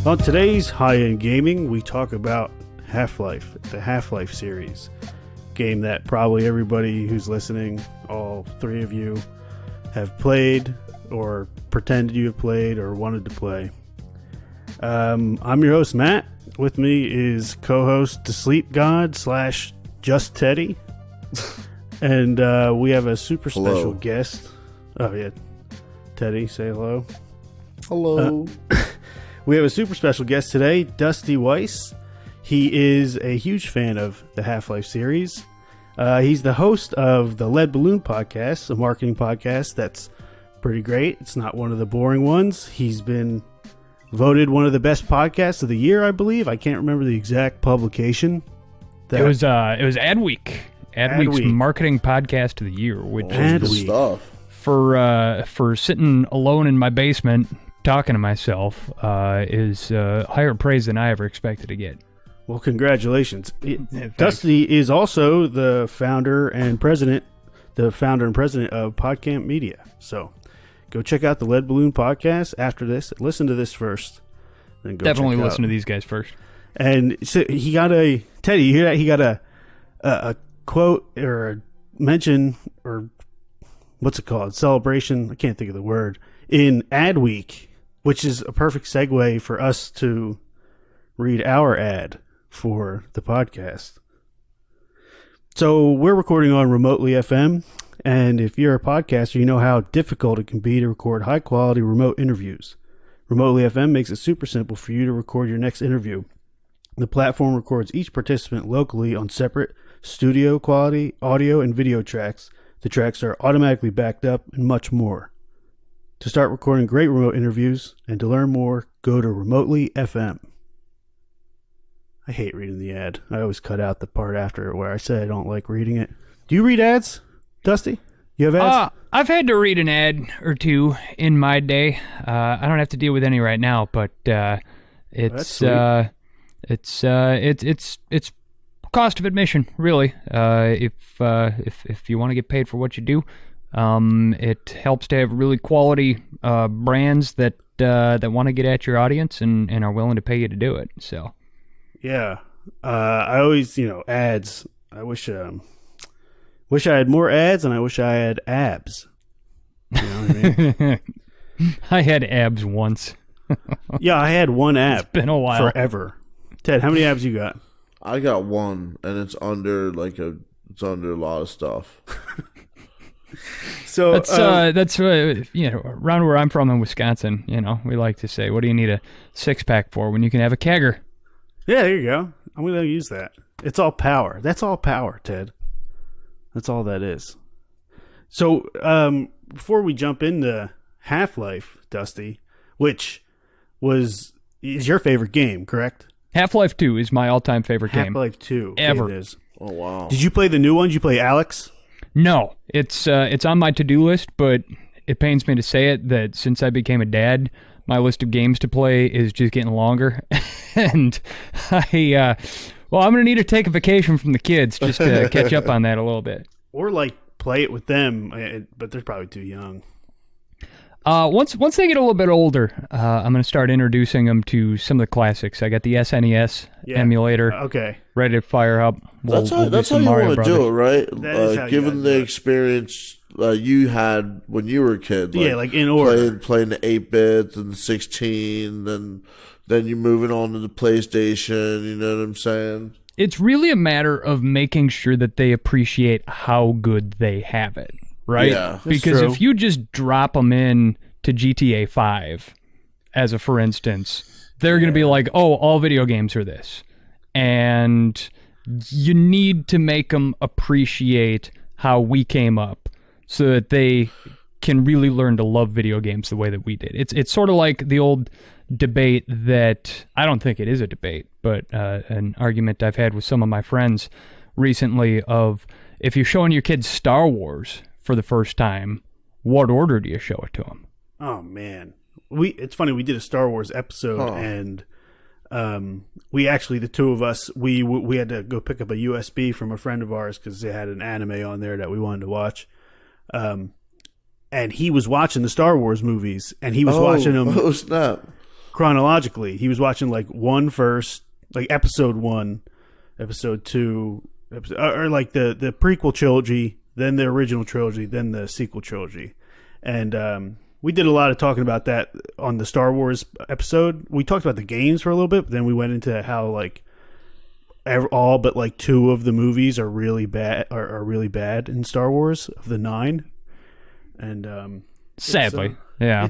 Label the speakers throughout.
Speaker 1: On today's high-end gaming, we talk about Half-Life, the Half-Life series. Game that probably everybody who's listening, all three of you, have played or pretended you have played or wanted to play. I'm your host, Matt. With me is co-host The Sleep God / Just Teddy. And we have a super special guest. Oh, yeah. Teddy, say hello.
Speaker 2: Hello.
Speaker 1: We have a super special guest today, Dusty Weiss. He is a huge fan of the Half-Life series. He's the host of the Lead Balloon podcast, a marketing podcast that's pretty great. It's not one of the boring ones. He's been voted one of the best podcasts of the year, I believe. I can't remember the exact publication.
Speaker 3: It was Adweek. Adweek's marketing podcast of the year, which is
Speaker 2: stuff.
Speaker 3: For sitting alone in my basement talking to myself is higher praise than I ever expected to get.
Speaker 1: Well, congratulations. Dusty is also the founder and president of Podcamp Media. So go check out the Lead Balloon podcast after this. Listen to this first. Then go
Speaker 3: Definitely listen to these guys first.
Speaker 1: And so he got Teddy, you hear that? He got a quote or a mention or what's it called? Celebration. I can't think of the word. In Adweek, which is a perfect segue for us to read our ad for the podcast. So we're recording on Remotely FM, and if you're a podcaster, you know how difficult it can be to record high-quality remote interviews. Remotely FM makes it super simple for you to record your next interview. The platform records each participant locally on separate studio-quality audio and video tracks. The tracks are automatically backed up, and much more. To start recording great remote interviews and to learn more, go to Remotely FM. I hate reading the ad. I always cut out the part after where I say I don't like reading it. Do you read ads, Dusty? You have ads?
Speaker 3: I've had to read an ad or two in my day. I don't have to deal with any right now, but it's cost of admission, really. If you want to get paid for what you do, it helps to have really quality brands that want to get at your audience and are willing to pay you to do it. So.
Speaker 1: Yeah, I always, ads. I wish I had more ads, and I wish I had abs. You know what I mean?
Speaker 3: I had abs once.
Speaker 1: Yeah, I had one ab.
Speaker 3: It's been a while.
Speaker 1: Forever. Ted, how many abs you got?
Speaker 2: I got one, and it's under a lot of stuff.
Speaker 1: So
Speaker 3: that's around where I'm from in Wisconsin. We like to say, "What do you need a six-pack for when you can have a kegger?"
Speaker 1: Yeah, there you go. I'm going to use that. It's all power. That's all power, Ted. That's all that is. So, before we jump into Half-Life, Dusty, which is your favorite game, correct?
Speaker 3: Half-Life 2 is my all-time favorite game.
Speaker 1: Half-Life 2.
Speaker 3: Ever.
Speaker 1: It is.
Speaker 2: Oh, wow.
Speaker 1: Did you play the new one? Did you play Alex?
Speaker 3: No. It's on my to-do list, but it pains me to say it that since I became a dad, my list of games to play is just getting longer. And I'm going to need to take a vacation from the kids just to catch up on that a little bit.
Speaker 1: Or, play it with them, but they're probably too young.
Speaker 3: Once they get a little bit older, I'm going to start introducing them to some of the classics. I got the SNES emulator.
Speaker 1: Okay.
Speaker 3: Ready to fire up.
Speaker 2: That's how you want to do it, right? Given the experience you had when you were a kid.
Speaker 1: In order.
Speaker 2: Playing the 8-bits and the 16, and then you're moving on to the PlayStation, you know what I'm saying?
Speaker 3: It's really a matter of making sure that they appreciate how good they have it, right?
Speaker 2: Yeah,
Speaker 3: because
Speaker 1: true.
Speaker 3: If you just drop them in to GTA 5, as a for instance, they're going to be like, oh, all video games are this. And you need to make them appreciate how we came up so that they can really learn to love video games the way that we did. It's sort of like the old debate that, I don't think it is a debate, but an argument I've had with some of my friends recently of, if you're showing your kids Star Wars for the first time, what order do you show it to them?
Speaker 1: Oh, man. It's funny, we did a Star Wars episode, and we actually, the two of us, we had to go pick up a USB from a friend of ours because they had an anime on there that we wanted to watch. And he was watching the Star Wars movies, and he was watching them.
Speaker 2: Oh, snap.
Speaker 1: chronologically. He was watching like one first, like episode 1, episode 2, or like the prequel trilogy, then the original trilogy, then the sequel trilogy. And we did a lot of talking about that on the Star Wars episode. We talked about the games for a little bit, but then we went into how like all but like 2 of the movies are really bad, are really bad in Star Wars of the 9. And
Speaker 3: sadly, yeah,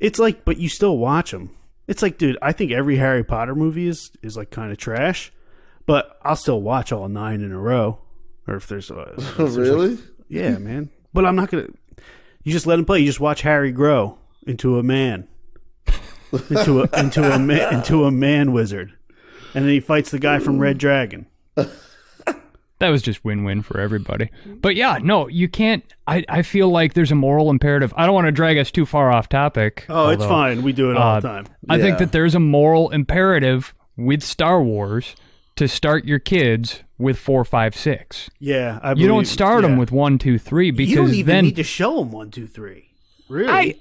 Speaker 1: it's like, but you still watch them. It's like, dude, I think every Harry Potter movie is like kind of trash, but I'll still watch all 9 in a row. Or if there's
Speaker 2: really,
Speaker 1: like, yeah, man. But I'm not gonna. You just let him play. You just watch Harry grow into a man, into a man wizard, and then he fights the guy from Red Dragon.
Speaker 3: that was just win-win for everybody. But yeah, no, you can't. I feel like there's a moral imperative. I don't want to drag us too far off topic.
Speaker 1: Oh, it's fine. We do it all the time.
Speaker 3: I think that there's a moral imperative with Star Wars to start your kids with 4, 5, 6.
Speaker 1: Yeah, I believe,
Speaker 3: you don't start them with 1, 2, 3 because
Speaker 1: you don't even
Speaker 3: then
Speaker 1: need to show them 1, 2, 3. Really,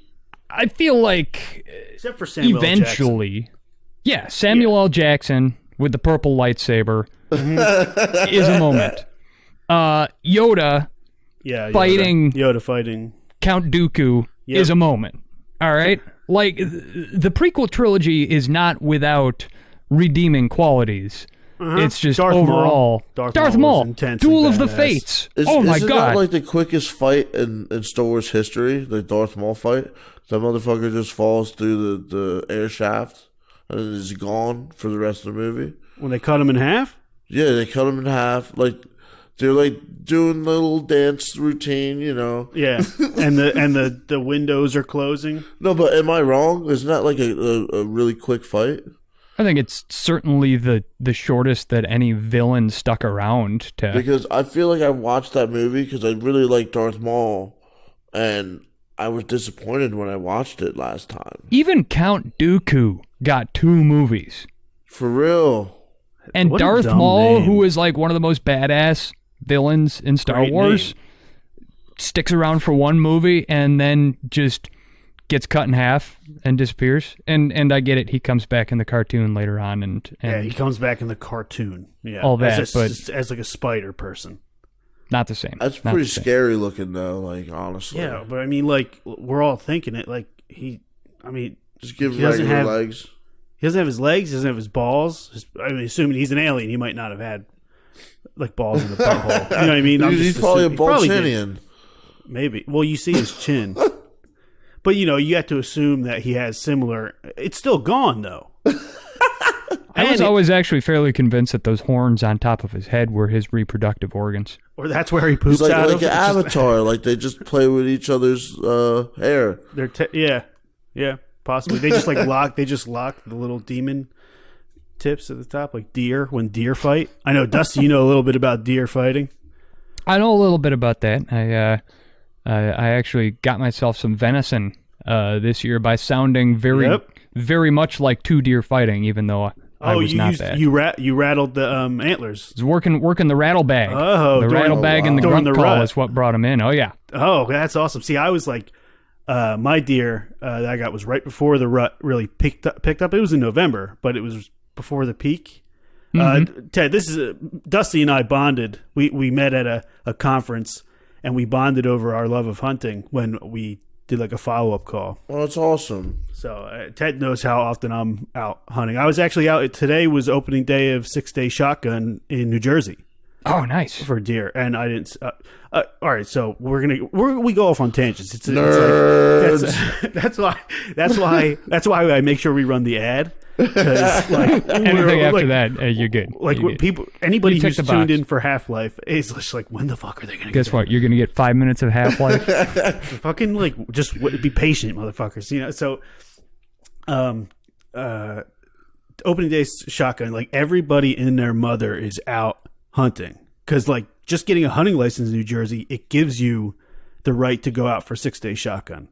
Speaker 3: I feel like
Speaker 1: except for Samuel
Speaker 3: eventually,
Speaker 1: L. Jackson.
Speaker 3: Yeah, Samuel L. Jackson with the purple lightsaber is a moment. Yoda, fighting
Speaker 1: Yoda fighting
Speaker 3: Count Dooku is a moment. All right, like the prequel trilogy is not without redeeming qualities. It's just
Speaker 1: Darth
Speaker 3: overall
Speaker 1: Maul.
Speaker 3: Darth Maul, Duel of the
Speaker 1: badass.
Speaker 3: Fates.
Speaker 2: my
Speaker 3: God!
Speaker 2: That like the quickest fight in Star Wars history, the Darth Maul fight? That motherfucker just falls through the air shaft and is gone for the rest of the movie.
Speaker 1: When they cut him in half?
Speaker 2: Yeah, they cut him in half. Like they're like doing the little dance routine, you know.
Speaker 1: Yeah, and the windows are closing.
Speaker 2: No, but am I wrong? Isn't that like a really quick fight?
Speaker 3: I think it's certainly the shortest that any villain stuck around to.
Speaker 2: Because I feel like I watched that movie because I really like Darth Maul, and I was disappointed when I watched it last time.
Speaker 3: Even Count Dooku got 2 movies.
Speaker 2: For real.
Speaker 3: And
Speaker 1: What a
Speaker 3: Darth
Speaker 1: dumb
Speaker 3: Maul,
Speaker 1: name.
Speaker 3: who is like one of the most badass villains in Star
Speaker 1: Great
Speaker 3: Wars, sticks around for 1 movie and then just gets cut in half and disappears. And I get it, he comes back in the cartoon later on and
Speaker 1: Yeah, he comes back in the cartoon. Yeah,
Speaker 3: all that,
Speaker 1: as like a spider person.
Speaker 3: not the same.
Speaker 2: That's
Speaker 3: Not
Speaker 2: pretty
Speaker 3: the same.
Speaker 2: scary looking, though, like, honestly.
Speaker 1: Yeah, but I mean, like, we're all thinking it. Like,
Speaker 2: Just give
Speaker 1: he doesn't
Speaker 2: regular
Speaker 1: have-
Speaker 2: legs.
Speaker 1: he doesn't have his legs, he doesn't have his balls. I mean, assuming he's an alien, he might not have had, like, balls in the butthole. You know what I mean? I'm
Speaker 2: He's
Speaker 1: just
Speaker 2: probably a
Speaker 1: assuming- he probably did.
Speaker 2: Bolshinian.
Speaker 1: Maybe. Well, you see his chin. But, you know, you have to assume that he has similar... It's still gone, though.
Speaker 3: I was always actually fairly convinced that those horns on top of his head were his reproductive organs.
Speaker 1: Or that's where he poops
Speaker 2: It's like,
Speaker 1: out
Speaker 2: like
Speaker 1: of.
Speaker 2: an
Speaker 1: It's just-
Speaker 2: avatar. Like, they just play with each other's hair.
Speaker 1: They're yeah, possibly. They just lock the little demon tips at the top, like deer when deer fight. I know, Dusty, you know a little bit about deer fighting.
Speaker 3: I know a little bit about that. I actually got myself some venison this year by sounding very much like 2 deer fighting, even though I was not that.
Speaker 1: You rattled the antlers.
Speaker 3: I was working the rattle bag.
Speaker 1: Oh,
Speaker 3: the rattle bag and the
Speaker 1: during
Speaker 3: grunt
Speaker 1: the
Speaker 3: call
Speaker 1: rut.
Speaker 3: is what brought him in. Oh yeah.
Speaker 1: Oh, that's awesome. See, I was like, my deer that I got was right before the rut really picked up. It was in November, but it was before the peak. Ted, this is Dusty and I bonded. We met at a conference, and we bonded over our love of hunting when we did like a follow-up call.
Speaker 2: Oh, that's awesome.
Speaker 1: So Ted knows how often I'm out hunting. I was actually out. Today was opening day of 6 Day Shotgun in New Jersey.
Speaker 3: Oh, nice.
Speaker 1: For deer, and I didn't. All right, so we go off on tangents. It's
Speaker 2: Nerds.
Speaker 1: That's why I make sure we run the ad. Because
Speaker 3: Anything after that, you're good.
Speaker 1: Like
Speaker 3: You're good.
Speaker 1: anybody
Speaker 3: You tick
Speaker 1: who's
Speaker 3: the
Speaker 1: tuned
Speaker 3: box.
Speaker 1: in for Half-Life is just like, when the fuck are they gonna?
Speaker 3: Guess what? You're gonna get 5 minutes of Half-Life.
Speaker 1: Fucking like, just be patient, motherfuckers. You know. So, opening day shotgun. Like everybody and their mother is out hunting because like just getting a hunting license in New Jersey, it gives you the right to go out for 6 Day Shotgun,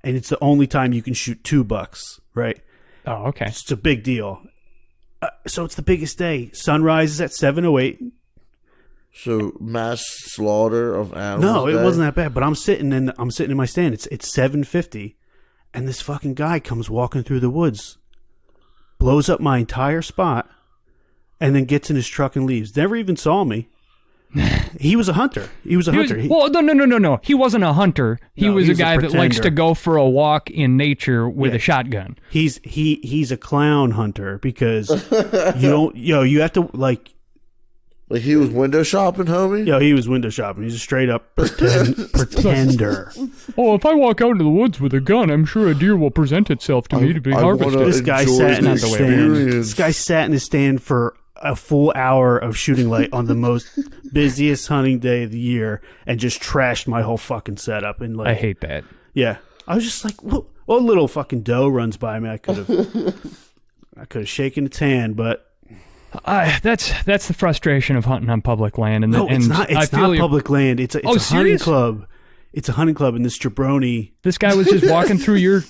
Speaker 1: and it's the only time you can shoot 2 bucks. Right.
Speaker 3: Oh, okay.
Speaker 1: It's a big deal. So it's the biggest day. Sunrise is at 7:08.
Speaker 2: So mass slaughter of animals.
Speaker 1: No, it
Speaker 2: day?
Speaker 1: wasn't that bad. But I'm sitting in my stand. It's 7:50, and this fucking guy comes walking through the woods blows up my entire spot, and then gets in his truck and leaves. Never even saw me. He was a hunter.
Speaker 3: Well, no. He wasn't a hunter. He was a guy that likes to go for a walk in nature with a shotgun.
Speaker 1: He's a clown hunter because you have to like
Speaker 2: he was window shopping, homie?
Speaker 1: He was window shopping. He's a straight up pretender.
Speaker 3: Oh, if I walk out into the woods with a gun, I'm sure a deer will present itself to me to be harvested.
Speaker 1: This guy sat in his stand for a full hour of shooting light on the most busiest hunting day of the year and just trashed my whole fucking setup. And I
Speaker 3: hate that.
Speaker 1: Yeah. I was just like, what little fucking doe runs by me? I could have shaken its hand, but
Speaker 3: that's the frustration of hunting on public land. And
Speaker 1: it's not public land. It's a hunting club. It's a hunting club, and this jabroni.
Speaker 3: This guy was just walking through your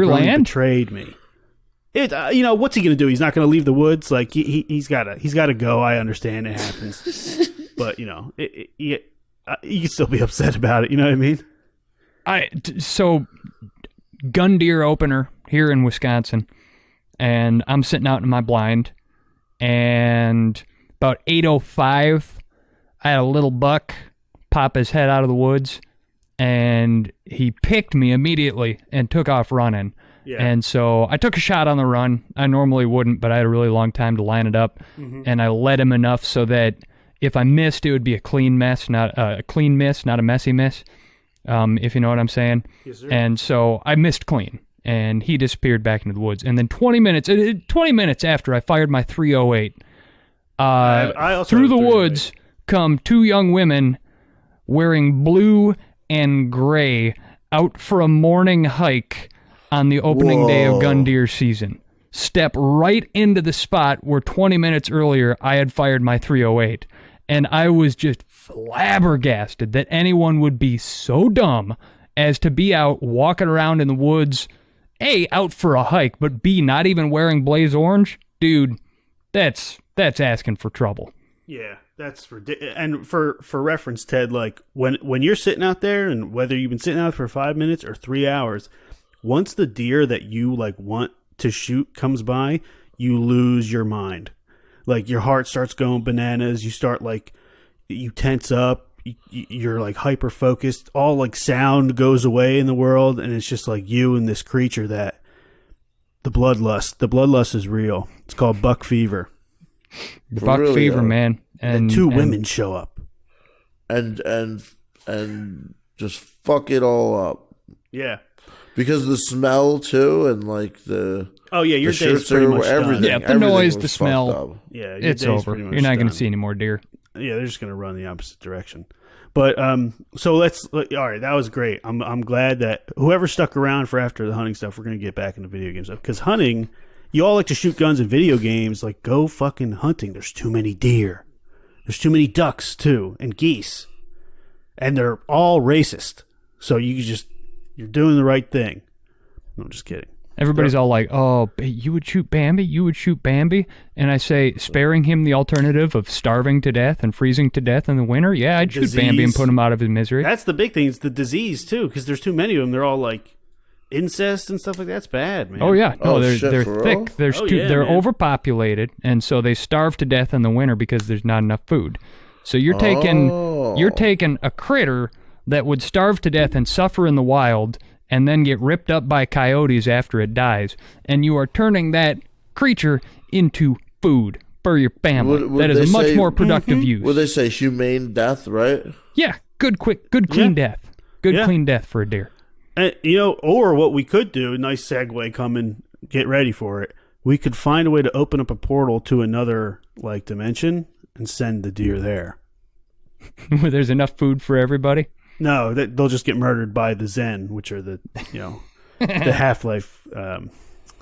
Speaker 3: land.
Speaker 1: Betrayed me. What's he gonna do? He's not gonna leave the woods. Like he's gotta go. I understand it happens, but you can still be upset about it. You know what I mean?
Speaker 3: So gun deer opener here in Wisconsin, and I'm sitting out in my blind, and about 8:05, I had a little buck pop his head out of the woods, and he picked me immediately and took off running. Yeah. And so I took a shot on the run. I normally wouldn't, but I had a really long time to line it up, and I led him enough so that if I missed, it would be a clean miss, not a messy miss, if you know what I'm saying.
Speaker 1: Yes, sir.
Speaker 3: And so I missed clean, and he disappeared back into the woods. And then 20 minutes after I fired my 308, through the woods come two young women wearing blue and gray out for a morning hike on the opening day of gun deer season. Step right into the spot where 20 minutes earlier I had fired my 308. And I was just flabbergasted that anyone would be so dumb as to be out walking around in the woods, A, out for a hike, but B, not even wearing blaze orange. Dude, that's asking for trouble.
Speaker 1: Yeah, that's ridiculous. And for reference, Ted, like when you're sitting out there, and whether you've been sitting out for 5 minutes or 3 hours, once the deer that you want to shoot comes by, you lose your mind. Like your heart starts going bananas. You start you tense up. You're hyper focused. All sound goes away in the world, and it's just you and this creature that the bloodlust is real. It's called buck fever.
Speaker 3: Buck fever, man.
Speaker 1: And two women show up,
Speaker 2: and just fuck it all up.
Speaker 1: Yeah.
Speaker 2: Because the smell too, and your
Speaker 1: day's pretty much
Speaker 2: everything.
Speaker 3: Yeah, the noise, the smell.
Speaker 1: Yeah,
Speaker 3: it's over. You're not going to see any more deer.
Speaker 1: Yeah, they're just going to run the opposite direction. But so all right, that was great. I'm glad that whoever stuck around for after the hunting stuff, we're going to get back into video games because hunting, you all like to shoot guns in video games. Go fucking hunting. There's too many deer. There's too many ducks too, and geese, and they're all racist. So you're doing the right thing. No, I'm just kidding.
Speaker 3: Everybody's all like, oh, you would shoot Bambi? You would shoot Bambi? And I say, sparing him the alternative of starving to death and freezing to death in the winter? Yeah, I'd shoot Bambi and put him out of his misery.
Speaker 1: That's the big thing. It's the disease, too, because there's too many of them. They're all, incest and stuff like that. That's bad, man.
Speaker 3: Oh, yeah. No, they're thick. They're overpopulated, and so they starve to death in the winter because there's not enough food. So you're taking a critter that would starve to death and suffer in the wild and then get ripped up by coyotes after it dies, and you are turning that creature into food for your family. That is a much more productive use.
Speaker 2: Would they say humane death, right?
Speaker 3: Yeah, good clean death. Clean death for a deer.
Speaker 1: Or what we could do, nice segue, come and get ready for it. We could find a way to open up a portal to another dimension and send the deer there.
Speaker 3: Where there's enough food for everybody?
Speaker 1: No, they'll just get murdered by the Zen, which are the the Half-Life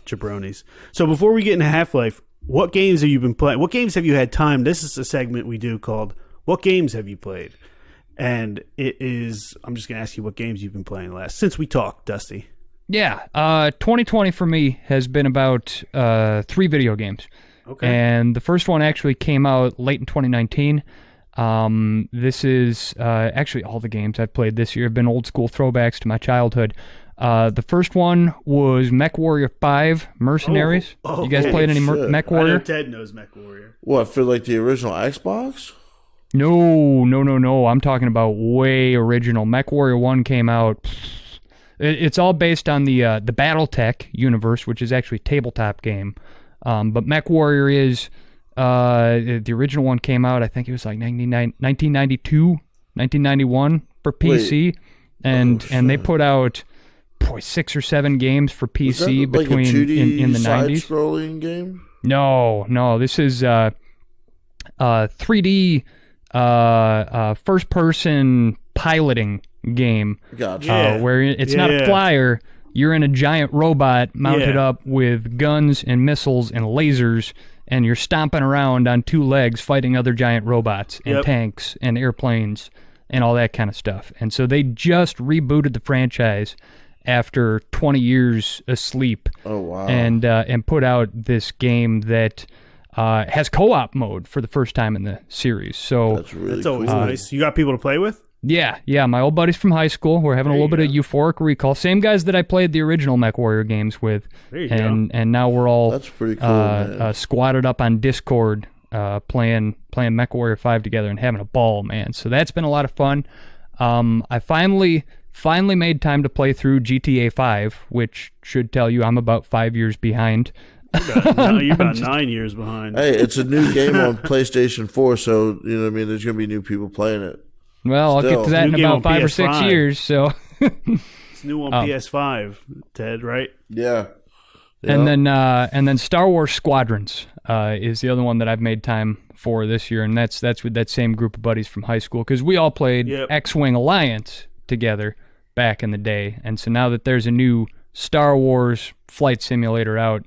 Speaker 1: jabronis. So before we get into Half-Life, what games have you been playing? What games have you had time? This is a segment we do called "What Games Have You Played?" And I'm just gonna ask you what games you've been playing since we talked, Dusty.
Speaker 3: Yeah, 2020 for me has been about 3 video games. Okay. And the first one actually came out late in 2019. This is actually all the games I've played this year have been old school throwbacks to my childhood. The first one was Mech Warrior 5 Mercenaries. You guys played any
Speaker 2: shit.
Speaker 3: Mech
Speaker 1: I know
Speaker 3: Warrior?
Speaker 1: Ted knows Mech Warrior.
Speaker 2: What, for like the original Xbox?
Speaker 3: No. I'm talking about way original. Mech Warrior 1 came out. It's all based on the BattleTech universe, which is actually a tabletop game. But Mech Warrior is the original one came out. I think it was like 1992, 1991 for PC, and they put out 6 or 7 games for PC
Speaker 2: Was that like
Speaker 3: between
Speaker 2: a 2D
Speaker 3: in the 90s.
Speaker 2: side-scrolling game?
Speaker 3: No. This is 3D first-person piloting game.
Speaker 2: Gotcha.
Speaker 3: Where it's not a flyer. You're in a giant robot mounted up with guns and missiles and lasers, and you're stomping around on 2 legs fighting other giant robots and tanks and airplanes and all that kind of stuff. And so they just rebooted the franchise after 20 years asleep.
Speaker 2: Oh, wow.
Speaker 3: And put out this game that has co-op mode for the first time in the series. So
Speaker 2: That's really
Speaker 1: That's always
Speaker 2: cool.
Speaker 1: nice. You got people to play with?
Speaker 3: yeah, my old buddies from high school. We're having a little bit of euphoric recall. Same guys that I played the original Mech Warrior games with.
Speaker 1: There you
Speaker 3: and now we're all
Speaker 2: That's pretty cool, man.
Speaker 3: squatted up on Discord playing Mech Warrior 5 together and having a ball, man. So that's been a lot of fun. I finally made time to play through GTA 5, which should tell you I'm about 5 years behind.
Speaker 1: You're about 9 years behind.
Speaker 2: Hey, it's a new game on PlayStation 4, so, you know what I mean, there's going to be new people playing it.
Speaker 3: Well, I'll get to that
Speaker 1: New
Speaker 3: in
Speaker 1: game
Speaker 3: about
Speaker 1: on
Speaker 3: 5 or 6
Speaker 1: PS5.
Speaker 3: years. So,
Speaker 1: It's new on PS5, Ted, right?
Speaker 2: Yeah.
Speaker 3: and then Star Wars Squadrons is the other one that I've made time for this year, and that's with that same group of buddies from high school because we all played X-Wing Alliance together back in the day, and so now that there's a new Star Wars flight simulator out,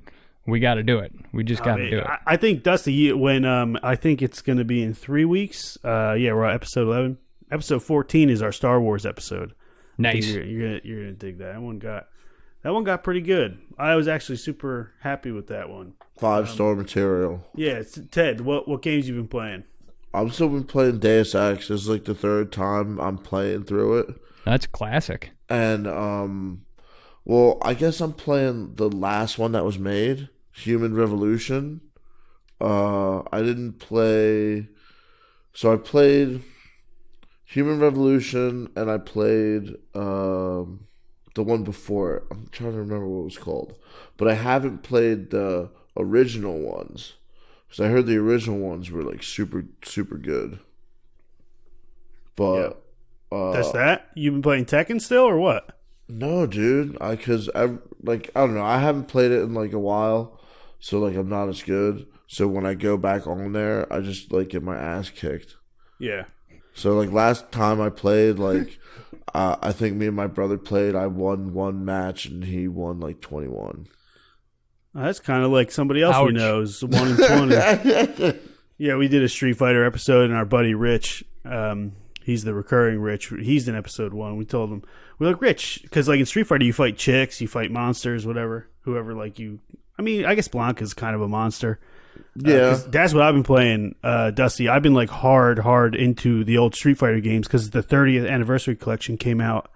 Speaker 3: we got to do it. We just got to do it.
Speaker 1: I think Dusty, when I think it's going to be in 3 weeks. We're on episode 11. Episode 14 is our Star Wars episode.
Speaker 3: Nice.
Speaker 1: You're gonna dig that. That one got pretty good. I was actually super happy with that one.
Speaker 2: 5-star material.
Speaker 1: Yeah, Ted. What games you been playing?
Speaker 2: I've still been playing Deus Ex. This is like the 3rd time I'm playing through it.
Speaker 3: That's classic.
Speaker 2: And, well, I guess I'm playing the last one that was made, Human Revolution. I didn't play... So I played Human Revolution, and I played the one before it. I'm trying to remember what it was called. But I haven't played the original ones. Because I heard the original ones were, like, super, super good. But...
Speaker 1: That's that? You been playing Tekken still, or what?
Speaker 2: No, dude. Because I don't know. I haven't played it in, like, a while. So, like, I'm not as good. So when I go back on there, I just, like, get my ass kicked.
Speaker 1: Yeah.
Speaker 2: So, like, last time I played, like, I think me and my brother played. I won 1 match, and he won, like, 21.
Speaker 1: That's kind of like somebody else we
Speaker 3: Ouch.
Speaker 1: know is 1 in 20. Yeah, we did a Street Fighter episode, and our buddy Rich, he's the recurring Rich. He's in episode 1. We told him, we're like, Rich, because, like, in Street Fighter, you fight chicks, you fight monsters, whatever. Whoever, like, you... I mean, I guess Blanca's kind of a monster.
Speaker 2: Yeah.
Speaker 1: That's what I've been playing, Dusty. I've been, like, hard into the old Street Fighter games because the 30th anniversary collection came out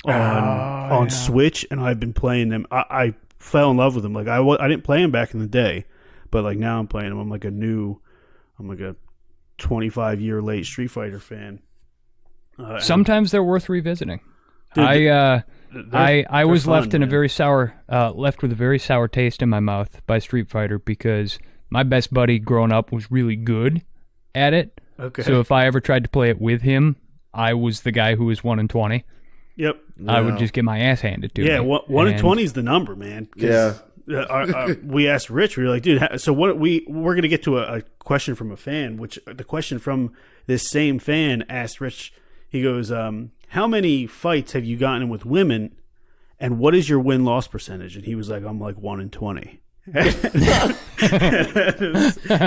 Speaker 1: on Switch, and I've been playing them. I fell in love with them. Like, I didn't play them back in the day, but, like, now I'm playing them. I'm like a 25-year late Street Fighter fan.
Speaker 3: Sometimes they're worth revisiting.
Speaker 1: Dude,
Speaker 3: I was
Speaker 1: fun,
Speaker 3: left in
Speaker 1: man.
Speaker 3: left with a very sour taste in my mouth by Street Fighter because my best buddy growing up was really good at it.
Speaker 1: Okay.
Speaker 3: So if I ever tried to play it with him, I was the guy who was 1 in 20.
Speaker 1: Yep.
Speaker 3: I would just get my ass handed to me.
Speaker 1: Yeah, 1 in 20 is the number, man. 'Cause, we asked Rich, we were like, dude, so what we're going to get to a question from a fan, which the question from this same fan asked Rich, he goes, how many fights have you gotten in with women, and what is your win-loss percentage? And he was like, I'm like 1 in 20. it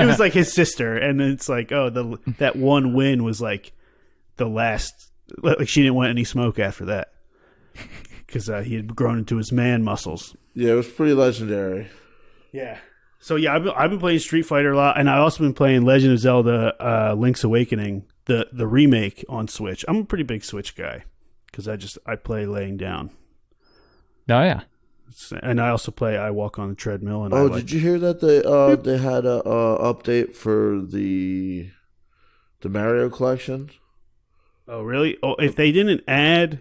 Speaker 1: was like his sister, and it's like, oh, that one win was like the last, like she didn't want any smoke after that because he had grown into his man muscles.
Speaker 2: Yeah, it was pretty legendary.
Speaker 1: Yeah. So yeah, I've been playing Street Fighter a lot, and I've also been playing Legend of Zelda: Link's Awakening, the remake on Switch. I'm a pretty big Switch guy because I play laying down.
Speaker 3: Oh yeah.
Speaker 1: And I also play I Walk on the Treadmill. And
Speaker 2: did you hear that they had a update for the Mario collection?
Speaker 1: Oh, really? Oh, if they didn't add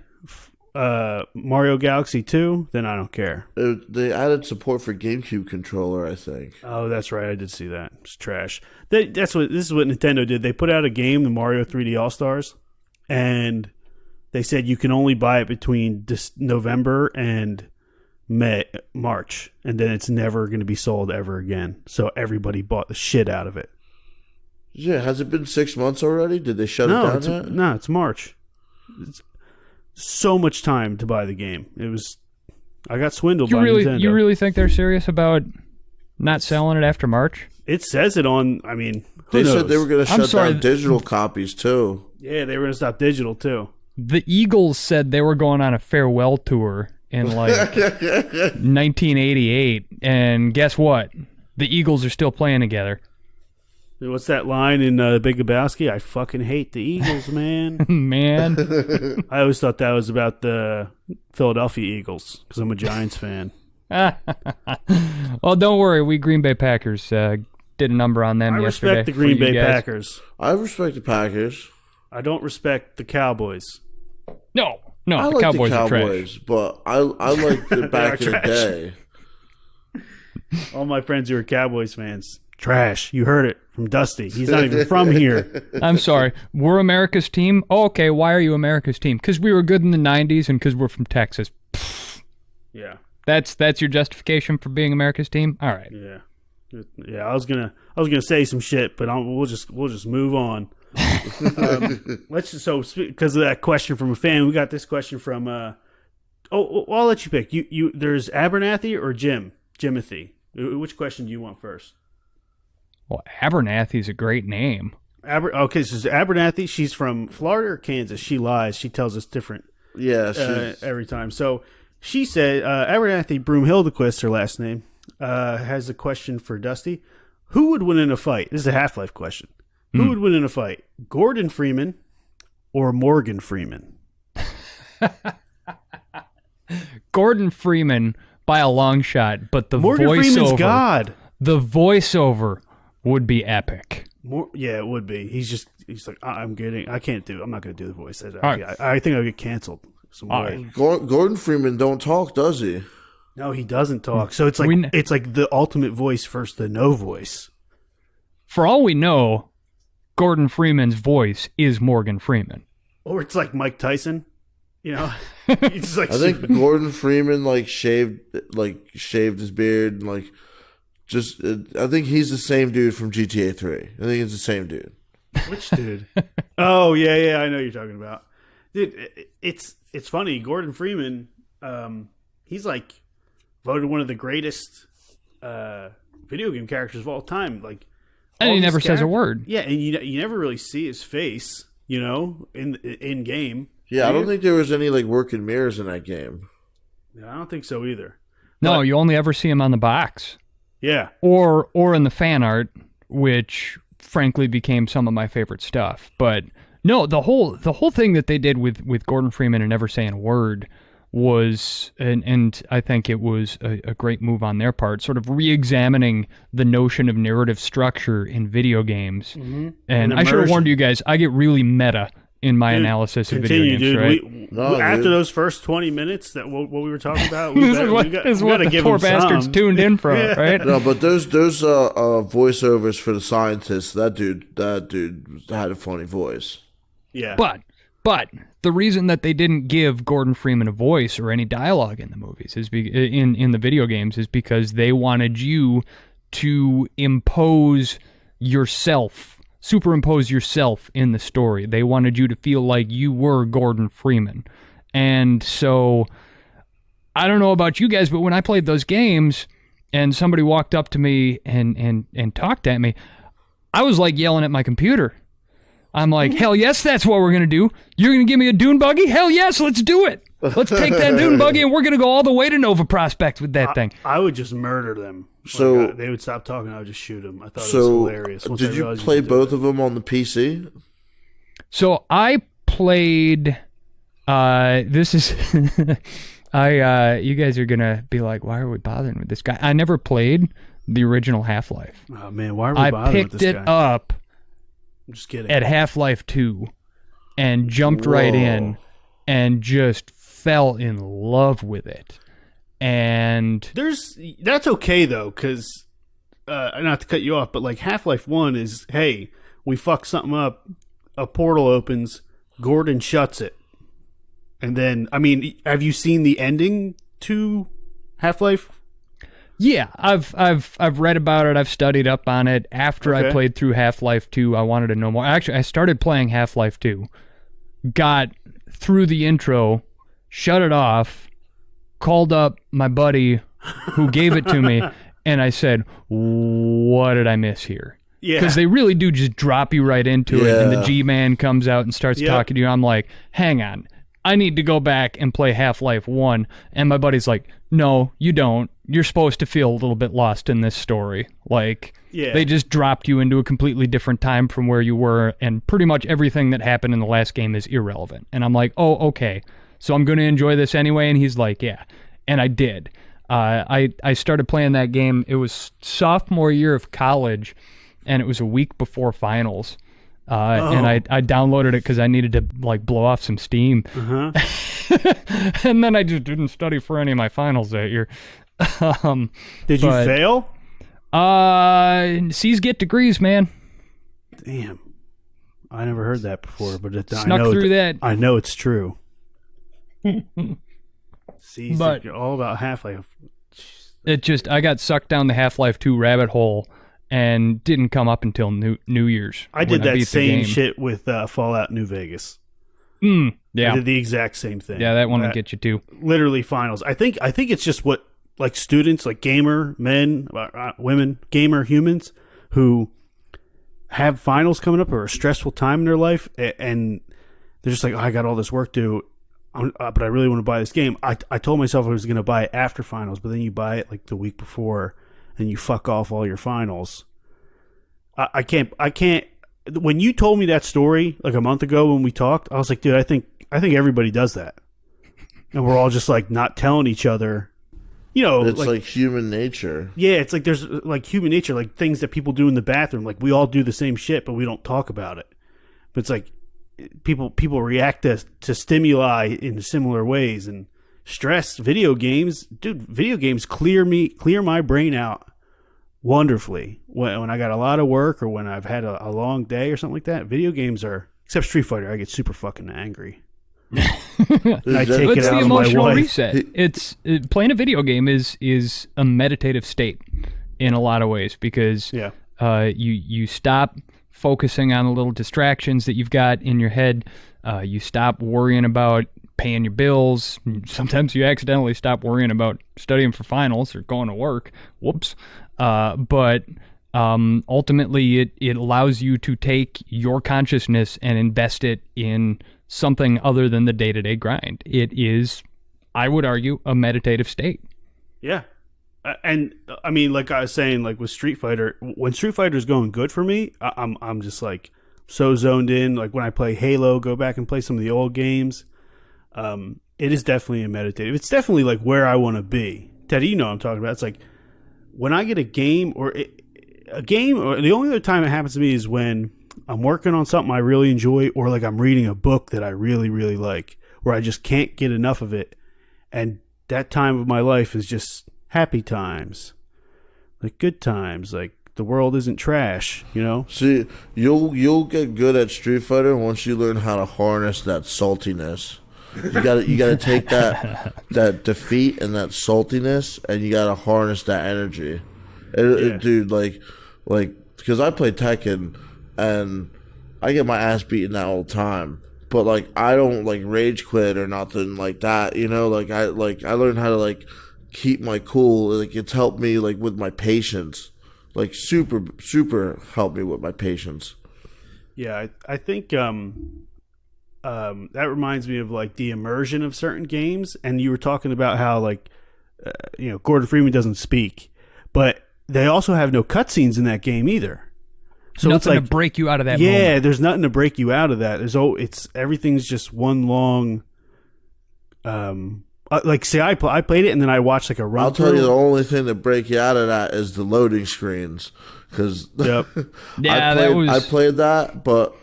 Speaker 1: Mario Galaxy 2, then I don't care.
Speaker 2: They added support for GameCube controller, I think.
Speaker 1: Oh, that's right. I did see that. It's trash. This is what Nintendo did. They put out a game, the Mario 3D All-Stars, and they said you can only buy it between November and March, and then it's never going to be sold ever again. So everybody bought the shit out of it.
Speaker 2: Yeah, has it been 6 months already? Did they shut it down yet?
Speaker 1: No, it's March. It's so much time to buy the game. I got swindled by Nintendo.
Speaker 3: You really think they're serious about not selling it after March?
Speaker 1: It says it on, I mean,
Speaker 2: they said they were going to shut down digital copies too.
Speaker 1: Yeah, they were going to stop digital too.
Speaker 3: The Eagles said they were going on a farewell tour in like 1988, and guess what? The Eagles are still playing together.
Speaker 1: What's that line in Big Lebowski? I fucking hate the Eagles, man.
Speaker 3: Man.
Speaker 1: I always thought that was about the Philadelphia Eagles because I'm a Giants fan.
Speaker 3: Well, don't worry. We Green Bay Packers did a number on them yesterday.
Speaker 1: I respect the Green Bay Packers.
Speaker 2: I respect the Packers.
Speaker 1: I don't respect the Cowboys.
Speaker 3: No,
Speaker 2: I
Speaker 3: the
Speaker 2: like
Speaker 3: Cowboys,
Speaker 2: the Cowboys,
Speaker 3: are trash.
Speaker 2: but I liked it back in the day.
Speaker 1: All my friends who are Cowboys fans, trash. You heard it from Dusty. He's not even from here.
Speaker 3: I'm sorry. We're America's team? Oh, okay, why are you America's team? Because we were good in the 90s and because we're from Texas.
Speaker 1: Yeah.
Speaker 3: That's your justification for being America's team? All right.
Speaker 1: Yeah. Yeah, I was gonna say some shit, but we'll just move on. Because of that question from a fan, we got this question from I'll let you pick. You there's Abernathy or Jimothy. Which question do you want first?
Speaker 3: Well, Abernathy's a great name.
Speaker 1: Okay, so Abernathy, she's from Florida or Kansas. She lies. She tells us different.
Speaker 2: Yeah,
Speaker 1: every time. So she said Abernathy Broomhildequist, her last name, has a question for Dusty. Who would win in a fight? This is a Half-Life question. Who would win in a fight? Gordon Freeman or Morgan Freeman?
Speaker 3: Gordon Freeman by a long shot, but the
Speaker 1: Morgan Freeman's
Speaker 3: voiceover,
Speaker 1: God.
Speaker 3: The voiceover would be epic.
Speaker 1: Yeah, it would be. He's like, I'm not going to do the voice.
Speaker 3: Right.
Speaker 1: I think I'll get canceled some way.
Speaker 2: Gordon Freeman don't talk, does he?
Speaker 1: No, he doesn't talk. So it's like the ultimate voice versus the no voice.
Speaker 3: For all we know, Gordon Freeman's voice is Morgan Freeman.
Speaker 1: Or it's like Mike Tyson, you know? It's like
Speaker 2: I think Gordon Freeman shaved his beard and I think he's the same dude from GTA 3. I think it's the same dude.
Speaker 1: Which dude? Oh, yeah, I know what you're talking about. Dude, it's funny. Gordon Freeman, he's voted one of the greatest video game characters of all time.
Speaker 3: And he never says a word.
Speaker 1: Yeah, and you never really see his face, in game.
Speaker 2: Yeah, I don't think there was any working mirrors in that game.
Speaker 1: Yeah, I don't think so either.
Speaker 3: No, you only ever see him on the box.
Speaker 1: Yeah.
Speaker 3: Or in the fan art, which frankly became some of my favorite stuff. But no, the whole thing that they did with Gordon Freeman and never saying a word was, and I think it was a great move on their part, sort of re-examining the notion of narrative structure in video games. Mm-hmm. And I should have warned you guys, I get really meta in my analysis of video games, right?
Speaker 1: After those first 20 minutes, what we were talking about, we got to give
Speaker 3: poor
Speaker 1: them
Speaker 3: bastards
Speaker 1: some.
Speaker 3: tuned in from,
Speaker 1: Yeah.
Speaker 3: right?
Speaker 2: No, but those voiceovers for the scientists, that dude had a funny voice.
Speaker 1: Yeah.
Speaker 3: But the reason that they didn't give Gordon Freeman a voice or any dialogue in the movies in the video games is because they wanted you to superimpose yourself in the story. They wanted you to feel like you were Gordon Freeman. And so I don't know about you guys, but when I played those games and somebody walked up to me and talked at me, I was yelling at my computer. I'm like, hell yes, that's what we're going to do. You're going to give me a dune buggy? Hell yes, let's do it. Let's take that dune buggy and we're going to go all the way to Nova Prospect with that thing.
Speaker 1: I would just murder them.
Speaker 2: So
Speaker 1: they would stop talking. I would just shoot them. I thought it was hilarious.
Speaker 2: Did you play both of them on the PC?
Speaker 3: So I played. This is You guys are gonna be like, why are we bothering with this guy? I never played the original Half-Life.
Speaker 1: Oh man, why are we
Speaker 3: I
Speaker 1: bothering with
Speaker 3: picked
Speaker 1: this
Speaker 3: it
Speaker 1: guy?
Speaker 3: up
Speaker 1: I'm just kidding.
Speaker 3: at Half-Life 2 and jumped right in and just fell in love with it. And
Speaker 1: that's okay though, because not to cut you off, but like Half-Life 1 is, hey, we fuck something up, a portal opens, Gordon shuts it, and then I mean, have you seen the ending to Half-Life?
Speaker 3: yeah, I've read about it. I've studied up on it. After I
Speaker 1: Okay.
Speaker 3: played through Half-Life 2, I wanted to know more. Actually, I started playing Half-Life 2, got through the intro, shut it off, called up my buddy who gave it to me, and I said, what did I miss here?
Speaker 1: Yeah,
Speaker 3: Because they really do just drop you right into it, and the
Speaker 2: Yeah.
Speaker 3: G-Man comes out and starts
Speaker 1: Yep.
Speaker 3: talking to you. I'm like, hang on, I need to go back and play Half-Life 1. And my buddy's like, no, you don't. You're supposed to feel a little bit lost in this story. Like,
Speaker 1: Yeah.
Speaker 3: they just dropped you into a completely different time from where you were, and pretty much everything that happened in the last game is irrelevant. And I'm like, oh, okay. So I'm going to enjoy this anyway? And he's like, yeah. And I did. I started playing that game. It was sophomore year of college, and it was a week before finals. And I downloaded it because I needed to like blow off some steam.
Speaker 1: Uh-huh.
Speaker 3: And then I just didn't study for any of my finals that year.
Speaker 1: Did you
Speaker 3: but-
Speaker 1: fail?
Speaker 3: C's get degrees, man.
Speaker 1: Damn, I never heard that before, but I
Speaker 3: Snuck
Speaker 1: know
Speaker 3: through that.
Speaker 1: I know it's true. See,
Speaker 3: But-
Speaker 1: you're all about Half-Life.
Speaker 3: I got sucked down the Half-Life 2 rabbit hole and didn't come up until New Year's.
Speaker 1: I did
Speaker 3: when
Speaker 1: that
Speaker 3: beat the
Speaker 1: same
Speaker 3: game.
Speaker 1: shit with Fallout New Vegas. I
Speaker 3: Yeah,
Speaker 1: did the exact same thing.
Speaker 3: yeah, that one will get you too.
Speaker 1: Literally finals. I think it's just what like students, like gamer men, women, gamer humans who have finals coming up or a stressful time in their life, and they're just like, oh, I got all this work to do, but I really want to buy this game. I told myself I was going to buy it after finals, but then you buy it like the week before, and you fuck off all your finals. I can't. When you told me that story like a month ago when we talked, I was like, dude, I think everybody does that, and we're all just like not telling each other. You know,
Speaker 2: It's like human nature.
Speaker 1: yeah, it's like there's like human nature, like things that people do in the bathroom. Like we all do the same shit, but we don't talk about it. But it's like people react to stimuli in similar ways, and stress. Video games, dude. Video games clear my brain out wonderfully when I got a lot of work or when I've had a long day or something like that. Video games are, except Street Fighter, I get super fucking angry. And I take
Speaker 3: It's
Speaker 1: it
Speaker 3: the
Speaker 1: out on my
Speaker 3: emotional
Speaker 1: wife.
Speaker 3: reset. Playing a video game is a meditative state in a lot of ways because
Speaker 1: Yeah.
Speaker 3: you stop focusing on the little distractions that you've got in your head. You stop worrying about paying your bills. Sometimes you accidentally stop worrying about studying for finals or going to work. Whoops. But ultimately, it allows you to take your consciousness and invest it in something other than the day-to-day grind. It is, I would argue, a meditative state.
Speaker 1: Yeah. And I mean, like I was saying, like with Street Fighter, when Street Fighter is going good for me, I'm just like so zoned in. Like when I play Halo, go back and play some of the old games. It is definitely a meditative. It's definitely like where I want to be. Teddy, you know what I'm talking about. It's like when I get a game or the only other time it happens to me is when I'm working on something I really enjoy, or like I'm reading a book that I really, really like, where I just can't get enough of it. And that time of my life is just happy times, like good times, like the world isn't trash, you know?
Speaker 2: See, you'll get good at Street Fighter once you learn how to harness that saltiness. You gotta take that defeat and that saltiness, and you gotta harness that energy. Dude, like, because I play Tekken, and I get my ass beaten that all the time. But like, I don't like rage quit or nothing like that. You know, like I learned how to like keep my cool. Like it's helped me like with my patience. Like super helped me with my patience.
Speaker 1: Yeah, I think that reminds me of like the immersion of certain games. And you were talking about how like Gordon Freeman doesn't speak, but they also have no cutscenes in that game either. So
Speaker 3: Nothing
Speaker 1: it's like
Speaker 3: to break you out of that
Speaker 1: yeah,
Speaker 3: moment.
Speaker 1: there's nothing to break you out of that. Everything's just one long I played it and then I watched like a run.
Speaker 2: I'll tell you, the only thing that break you out of that is the loading screens. Because
Speaker 1: Yep.
Speaker 2: I played that, but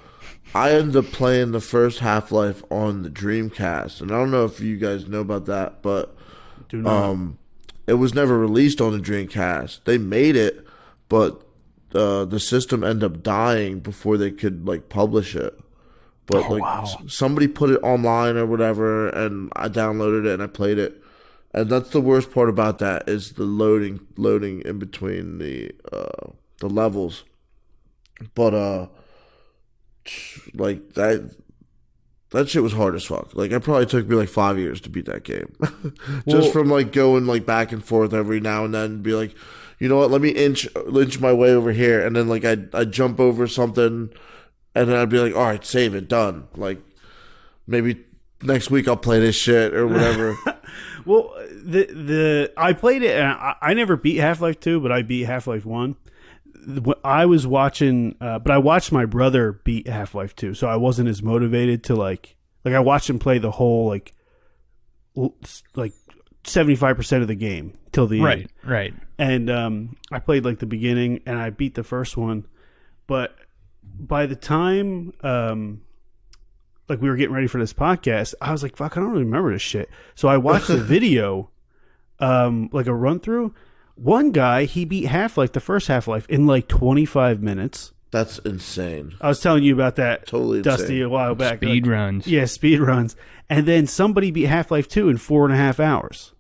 Speaker 2: I ended up playing the first Half-Life on the Dreamcast, and I don't know if you guys know about that, but
Speaker 1: Do not.
Speaker 2: it was never released on the Dreamcast. They made it, but the system ended up dying before they could like publish it. But somebody put it online or whatever, and I downloaded it and I played it. And that's the worst part about that is the loading in between the levels. But like that shit was hard as fuck. Like it probably took me like 5 years to beat that game. Just from like going like back and forth every now and then and be like, you know what, let me inch my way over here, and then like I'd jump over something and then I'd be like, all right, save it, done. Like maybe next week I'll play this shit or whatever.
Speaker 1: Well, I played it and I never beat Half-Life 2, but I beat Half-Life 1. I was watching, but I watched my brother beat Half-Life 2, so I wasn't as motivated to like I watched him play the whole like 75% of the game till the end.
Speaker 3: Right.
Speaker 1: And I played like the beginning and I beat the first one, but by the time like we were getting ready for this podcast, I was like, fuck, I don't really remember this shit. So I watched the video, like a run through. One guy, he beat Half-Life, the first Half-Life, in like 25 minutes.
Speaker 2: That's insane.
Speaker 1: I was telling you about that,
Speaker 2: totally
Speaker 1: Dusty,
Speaker 2: insane.
Speaker 1: a while back.
Speaker 3: Speed runs.
Speaker 1: Yeah, speed runs. And then somebody beat Half-Life 2 in 4.5 hours.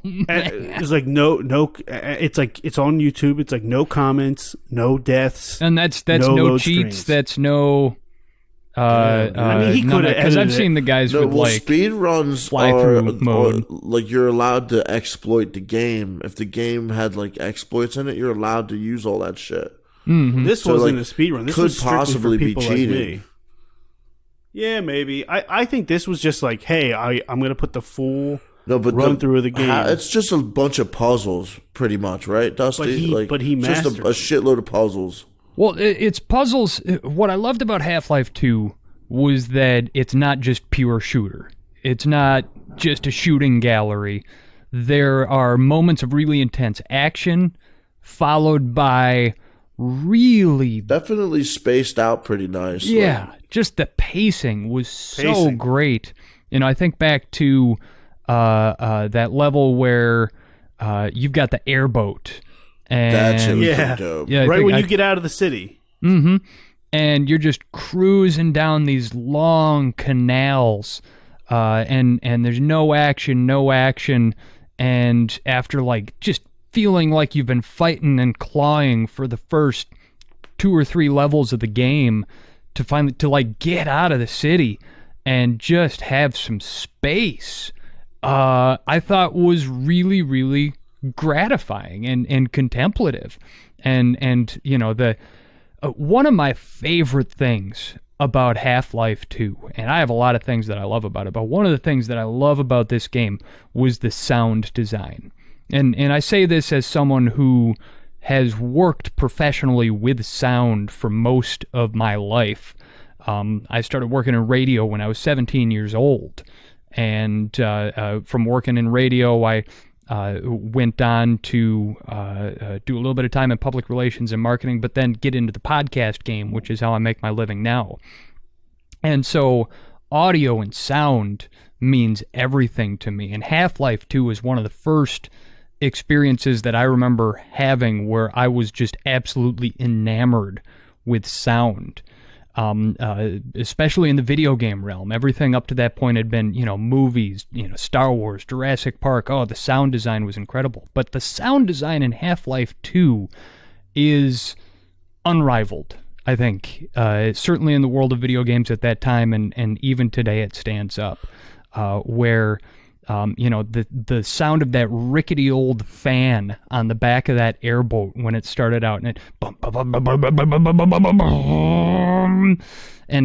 Speaker 1: It's like no. It's like it's on YouTube. It's like no comments, no deaths,
Speaker 3: and that's
Speaker 1: no
Speaker 3: no
Speaker 1: load
Speaker 3: cheats.
Speaker 1: screens.
Speaker 3: That's no.
Speaker 1: I mean, he could have
Speaker 3: because I've
Speaker 1: edited
Speaker 3: seen the guys with like
Speaker 2: speed runs
Speaker 3: fly-through mode.
Speaker 2: Like you're allowed to exploit the game. If the game had like exploits in it, you're allowed to use all that shit.
Speaker 3: Mm-hmm.
Speaker 1: This
Speaker 2: So,
Speaker 1: wasn't
Speaker 2: like,
Speaker 1: a speed run. This
Speaker 2: could
Speaker 1: was strictly
Speaker 2: possibly
Speaker 1: for
Speaker 2: be
Speaker 1: people
Speaker 2: cheating.
Speaker 1: like me. Yeah, maybe. I think this was just like, hey, I'm going to put the full run through of the game.
Speaker 2: It's just a bunch of puzzles, pretty much, right, Dusty?
Speaker 1: But he
Speaker 2: just
Speaker 1: mastered
Speaker 2: a shitload of puzzles.
Speaker 3: Well, it's puzzles. What I loved about Half-Life 2 was that it's not just pure shooter. It's not just a shooting gallery. There are moments of really intense action followed by really...
Speaker 2: Definitely spaced out pretty nice.
Speaker 3: Yeah, just the pacing was so great. You know, I think back to that level where you've got the airboat. And
Speaker 2: that shit was pretty dope.
Speaker 1: Yeah, right when you get out of the city.
Speaker 3: Mm-hmm. And you're just cruising down these long canals, and there's no action, and after like just feeling like you've been fighting and clawing for the first 2 or 3 levels of the game, to finally like get out of the city and just have some space, I thought was really, really gratifying and contemplative, and you know the. One of my favorite things about Half-Life 2, and I have a lot of things that I love about it, but one of the things that I love about this game was the sound design. And I say this as someone who has worked professionally with sound for most of my life. I started working in radio when I was 17 years old. And from working in radio, I went on to do a little bit of time in public relations and marketing, but then get into the podcast game, which is how I make my living now. And so audio and sound means everything to me. And Half-Life 2 was one of the first experiences that I remember having where I was just absolutely enamored with sound. Especially in the video game realm. Everything up to that point had been, you know, movies, you know, Star Wars, Jurassic Park. Oh, the sound design was incredible. But the sound design in Half-Life 2 is unrivaled, I think. Certainly in the world of video games at that time, and even today it stands up. Where... you know, the sound of that rickety old fan on the back of that airboat when it started out, and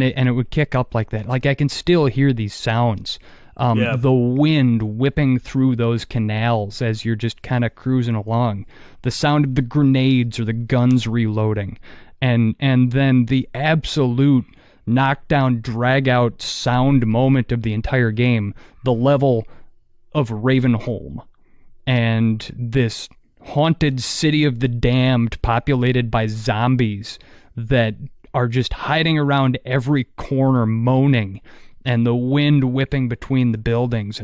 Speaker 3: it would kick up like that. Like I can still hear these sounds. The wind whipping through those canals as you're just kind of cruising along. The sound of the grenades or the guns reloading. And then the absolute knockdown, drag-out sound moment of the entire game, the level of Ravenholm. And this haunted city of the damned populated by zombies that are just hiding around every corner moaning, and the wind whipping between the buildings,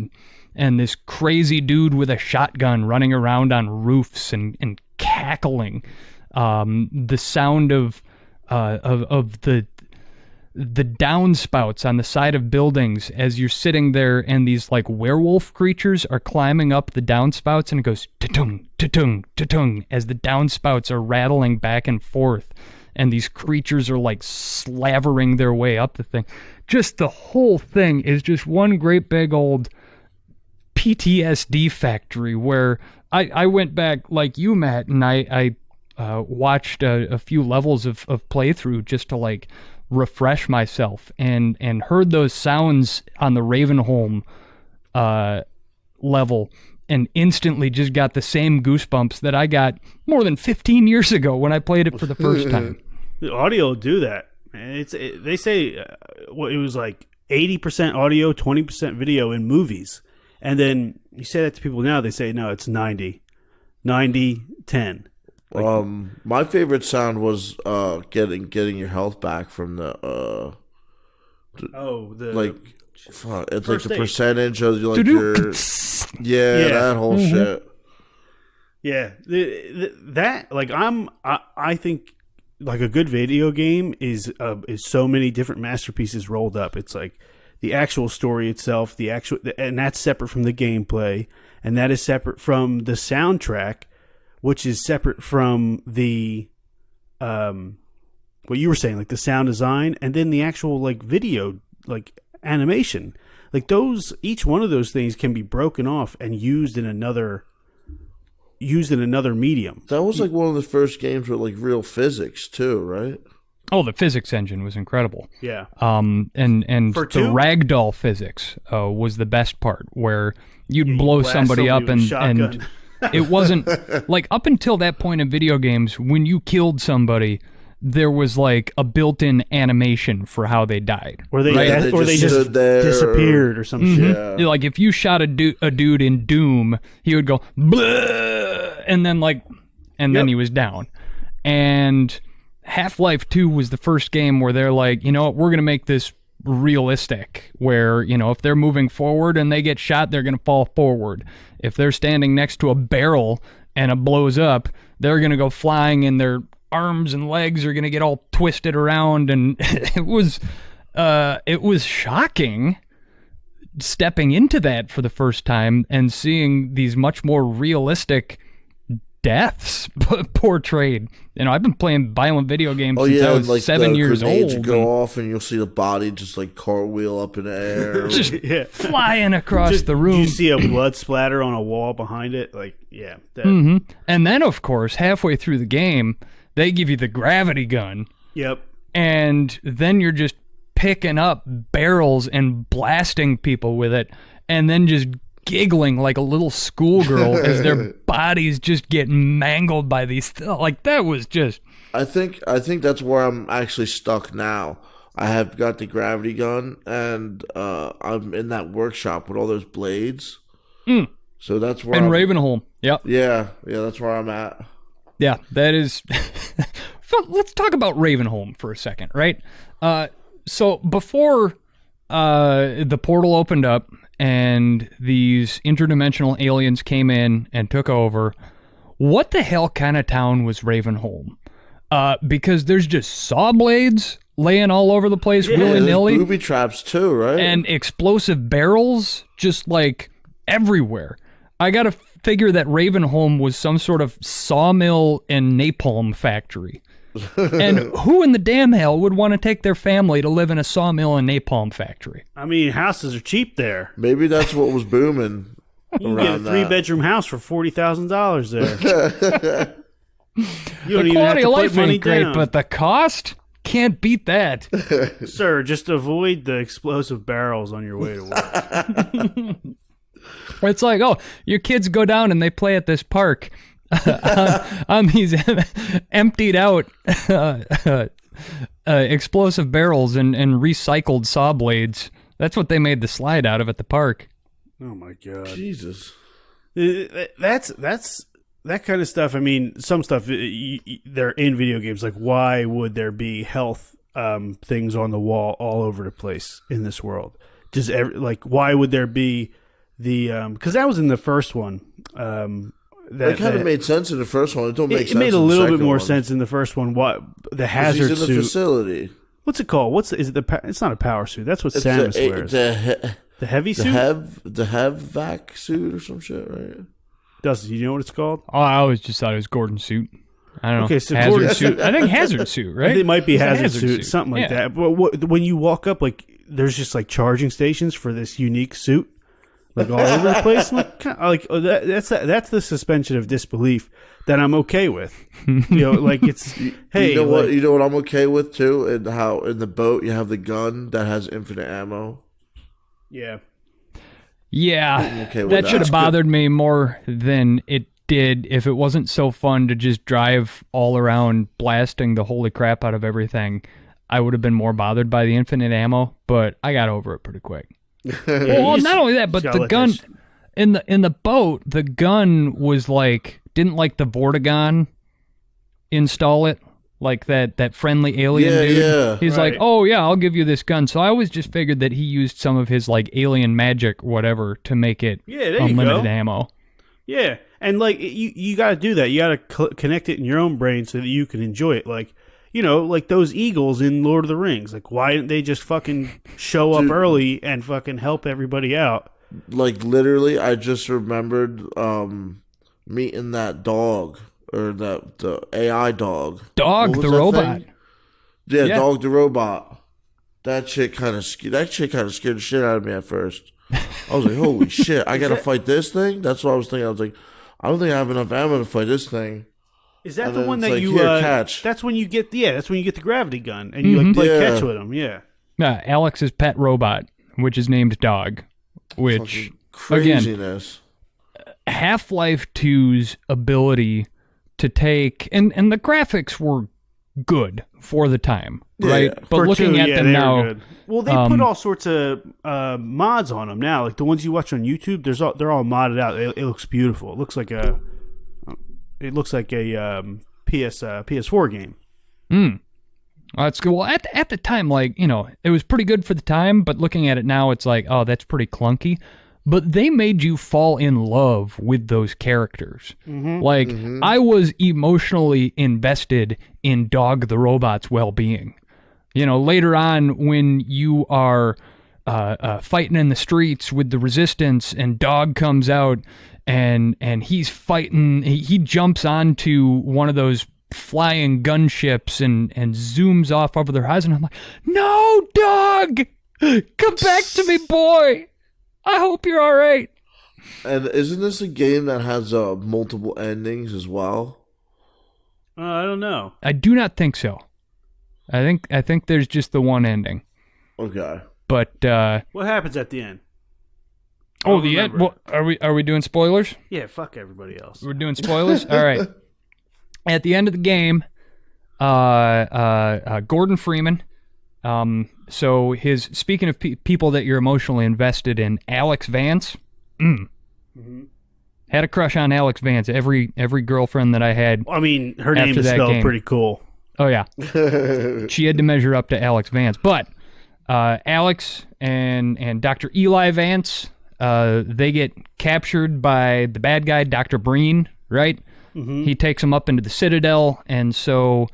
Speaker 3: and this crazy dude with a shotgun running around on roofs and cackling. The sound of the downspouts on the side of buildings as you're sitting there, and these like werewolf creatures are climbing up the downspouts, and it goes ta-tung, ta-tung, ta-tung as the downspouts are rattling back and forth, and these creatures are like slavering their way up the thing. Just the whole thing is just one great big old PTSD factory where I went back like you, Matt, and I watched a few levels of playthrough just to like refresh myself, and heard those sounds on the Ravenholm level, and instantly just got the same goosebumps that I got more than 15 years ago when I played it for the first time.
Speaker 1: The audio will do that. They say it was like 80% audio, 20% video in movies. And then you say that to people now, they say, no, it's 90, 10. Like,
Speaker 2: my favorite sound was getting your health back from the it's like the percentage of like your that whole shit.
Speaker 1: Yeah, that like I think like a good video game is so many different masterpieces rolled up. It's like the actual story itself, and that's separate from the gameplay, and that is separate from the soundtrack, which is separate from the what you were saying, like the sound design, and then the actual like video, like animation. Like those, each one of those things can be broken off and used in another medium.
Speaker 2: That was like one of the first games with like real physics too, right?
Speaker 3: Oh, the physics engine was incredible.
Speaker 1: Yeah.
Speaker 3: And the ragdoll physics was the best part, where you'd blow somebody up and it wasn't like up until that point in video games, when you killed somebody, there was like a built-in animation for how they died.
Speaker 1: Or they just disappeared or some shit.
Speaker 3: Yeah. Like if you shot a dude in Doom, he would go bleh, and then he was down. And Half-Life 2 was the first game where they're like, you know what, we're going to make this realistic, where, you know, if they're moving forward and they get shot, they're going to fall forward. If they're standing next to a barrel and it blows up, they're going to go flying, and their arms and legs are going to get all twisted around. And it was shocking stepping into that for the first time and seeing these much more realistic deaths portrayed. You know, I've been playing violent video games since I was like 7 years old.
Speaker 2: You go off and you'll see the body just like cartwheel up in the air,
Speaker 3: just flying across the room.
Speaker 1: You see a blood splatter on a wall behind it, like
Speaker 3: And then, of course, halfway through the game, they give you the gravity gun.
Speaker 1: Yep.
Speaker 3: And then you're just picking up barrels and blasting people with it, and then just giggling like a little schoolgirl as their bodies just get mangled by these like that was just
Speaker 2: I think that's where I'm actually stuck now. I have got the gravity gun, and I'm in that workshop with all those blades. So that's where
Speaker 3: Ravenholm. Yep.
Speaker 2: Yeah, that's where I'm at.
Speaker 3: Yeah, that is let's talk about Ravenholm for a second, right? So before the portal opened up and these interdimensional aliens came in and took over, what the hell kind of town was Ravenholm? Because there's just saw blades laying all over the place willy-nilly.
Speaker 2: Booby traps too, right?
Speaker 3: And explosive barrels just like everywhere. I gotta figure that Ravenholm was some sort of sawmill and napalm factory. And who in the damn hell would want to take their family to live in a sawmill and napalm factory?
Speaker 1: I mean, houses are cheap there.
Speaker 2: Maybe that's what was booming.
Speaker 1: You can get a 3-bedroom house for $40,000 there.
Speaker 3: The quality of life ain't great, but the cost can't beat that.
Speaker 1: Sir, just avoid the explosive barrels on your way to work.
Speaker 3: It's like, oh, your kids go down and they play at this park on these emptied out explosive barrels and recycled saw blades. That's what they made the slide out of at the park.
Speaker 1: Oh my god,
Speaker 2: Jesus.
Speaker 1: That's that kind of stuff. I mean, some stuff they're in video games. Like, why would there be health things on the wall all over the place in this world? Why would there be the? Because that was in the first one.
Speaker 2: That kind of made sense in the first one. It don't make sense.
Speaker 1: It made a little bit more sense in the first one. What the hazard
Speaker 2: he's in the
Speaker 1: suit
Speaker 2: facility? What's
Speaker 1: it called? It's not a power suit. That's what Samus wears. The heavy suit?
Speaker 2: The HEVvac suit or some shit, right?
Speaker 1: Dusty, you know what it's called?
Speaker 3: Oh, I always just thought it was Gordon's suit. I don't know.
Speaker 1: Okay, so
Speaker 3: hazard suit. I think hazard suit, right?
Speaker 1: It might be hazard suit, something like that. But when you walk up, like, there's just like charging stations for this unique suit, like all over the place. That's the suspension of disbelief that I'm okay with. You know, like it's hey,
Speaker 2: you know what I'm okay with too, and how in the boat you have the gun that has infinite ammo.
Speaker 1: Yeah.
Speaker 3: Yeah, that should have bothered me more than it did if it wasn't so fun to just drive all around blasting the holy crap out of everything. I would have been more bothered by the infinite ammo, but I got over it pretty quick. Well, not only that, but the gun in the boat, the gun was like didn't like the Vortigaunt install it. Like that friendly alien dude. Yeah. He's like, oh, yeah, I'll give you this gun. So I always just figured that he used some of his, like, alien magic, whatever, to make it unlimited ammo.
Speaker 1: Yeah. And, like, you got to do that. You got to connect it in your own brain so that you can enjoy it. Like, you know, like those eagles in Lord of the Rings. Like, why didn't they just fucking show up early and fucking help everybody out?
Speaker 2: Like, literally, I just remembered meeting that dog. Or the AI dog.
Speaker 3: Dog the robot.
Speaker 2: Yeah, Dog the robot. That shit kind of scared the shit out of me at first. I was like, holy shit, I gotta fight this thing? That's what I was thinking. I was like, I don't think I have enough ammo to fight this thing.
Speaker 1: Is that the one that you catch? That's when you get the gravity gun and you like play catch with them, yeah.
Speaker 3: Alex's pet robot, which is named Dog. Which
Speaker 2: craziness.
Speaker 3: Again, Half-Life 2's ability to take and the graphics were good for the time, right?
Speaker 2: Yeah.
Speaker 3: But looking at them now,
Speaker 1: good. Well, they put all sorts of mods on them now. Like the ones you watch on YouTube, they're all modded out. It looks beautiful. It looks like a PS4 game.
Speaker 3: That's good. Well, at the time, like, you know, it was pretty good for the time. But looking at it now, it's like, oh, that's pretty clunky. But they made you fall in love with those characters. I was emotionally invested in Dog the Robot's well-being. You know, later on when you are fighting in the streets with the Resistance and Dog comes out and he's fighting, he jumps onto one of those flying gunships and zooms off over their horizon. I'm like, no, Dog! Come back to me, boy! I hope you're all right.
Speaker 2: And isn't this a game that has multiple endings as well?
Speaker 1: I don't know.
Speaker 3: I do not think so. I think there's just the one ending.
Speaker 2: Okay.
Speaker 3: But
Speaker 1: what happens at the end?
Speaker 3: Oh, the end. Well, are we doing spoilers?
Speaker 1: Yeah, fuck everybody else.
Speaker 3: We're doing spoilers. All right. At the end of the game, Gordon Freeman. So speaking of people that you're emotionally invested in, Alex Vance, had a crush on Alex Vance. Every girlfriend that I had.
Speaker 1: I mean, her name is spelled pretty cool.
Speaker 3: Oh yeah, she had to measure up to Alex Vance. But Alex and Dr. Eli Vance, they get captured by the bad guy, Dr. Breen. Right? He takes them up into the Citadel, and so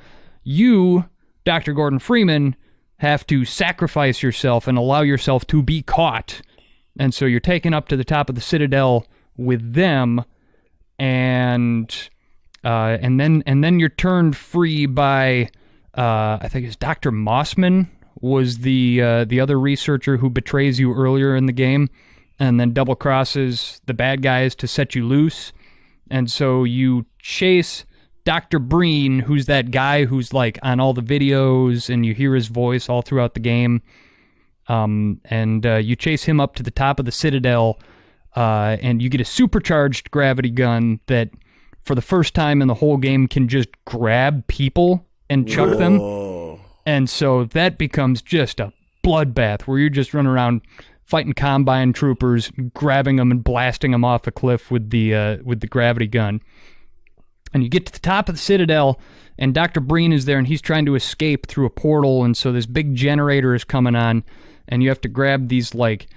Speaker 3: you, Dr. Gordon Freeman, have to sacrifice yourself and allow yourself to be caught. And so you're taken up to the top of the Citadel with them, and then you're turned free by I think it's Dr. Mossman was the other researcher who betrays you earlier in the game, and then double crosses the bad guys to set you loose. And so you chase Dr. Breen, who's that guy who's like on all the videos and you hear his voice all throughout the game. And you chase him up to the top of the Citadel, and you get a supercharged gravity gun that for the first time in the whole game can just grab people and chuck them. And so that becomes just a bloodbath where you're just running around fighting Combine troopers, grabbing them and blasting them off a cliff with the gravity gun. And you get to the top of the Citadel, and Dr. Breen is there, and he's trying to escape through a portal, and so this big generator is coming on, and you have to grab these, like,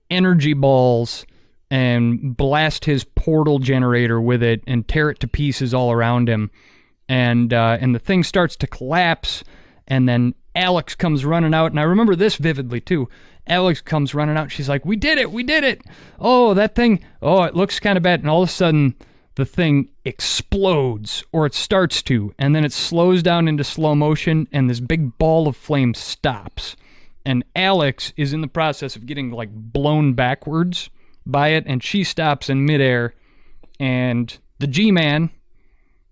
Speaker 3: energy balls and blast his portal generator with it and tear it to pieces all around him. And the thing starts to collapse, and then Alex comes running out, and I remember this vividly, too. Alex comes running out, she's like, we did it! Oh, that thing, it looks kind of bad, and all of a sudden, the thing explodes, or it starts to, and then it slows down into slow motion, and this big ball of flame stops. And Alex is in the process of getting, like, blown backwards by it, and she stops in midair, and the G-Man,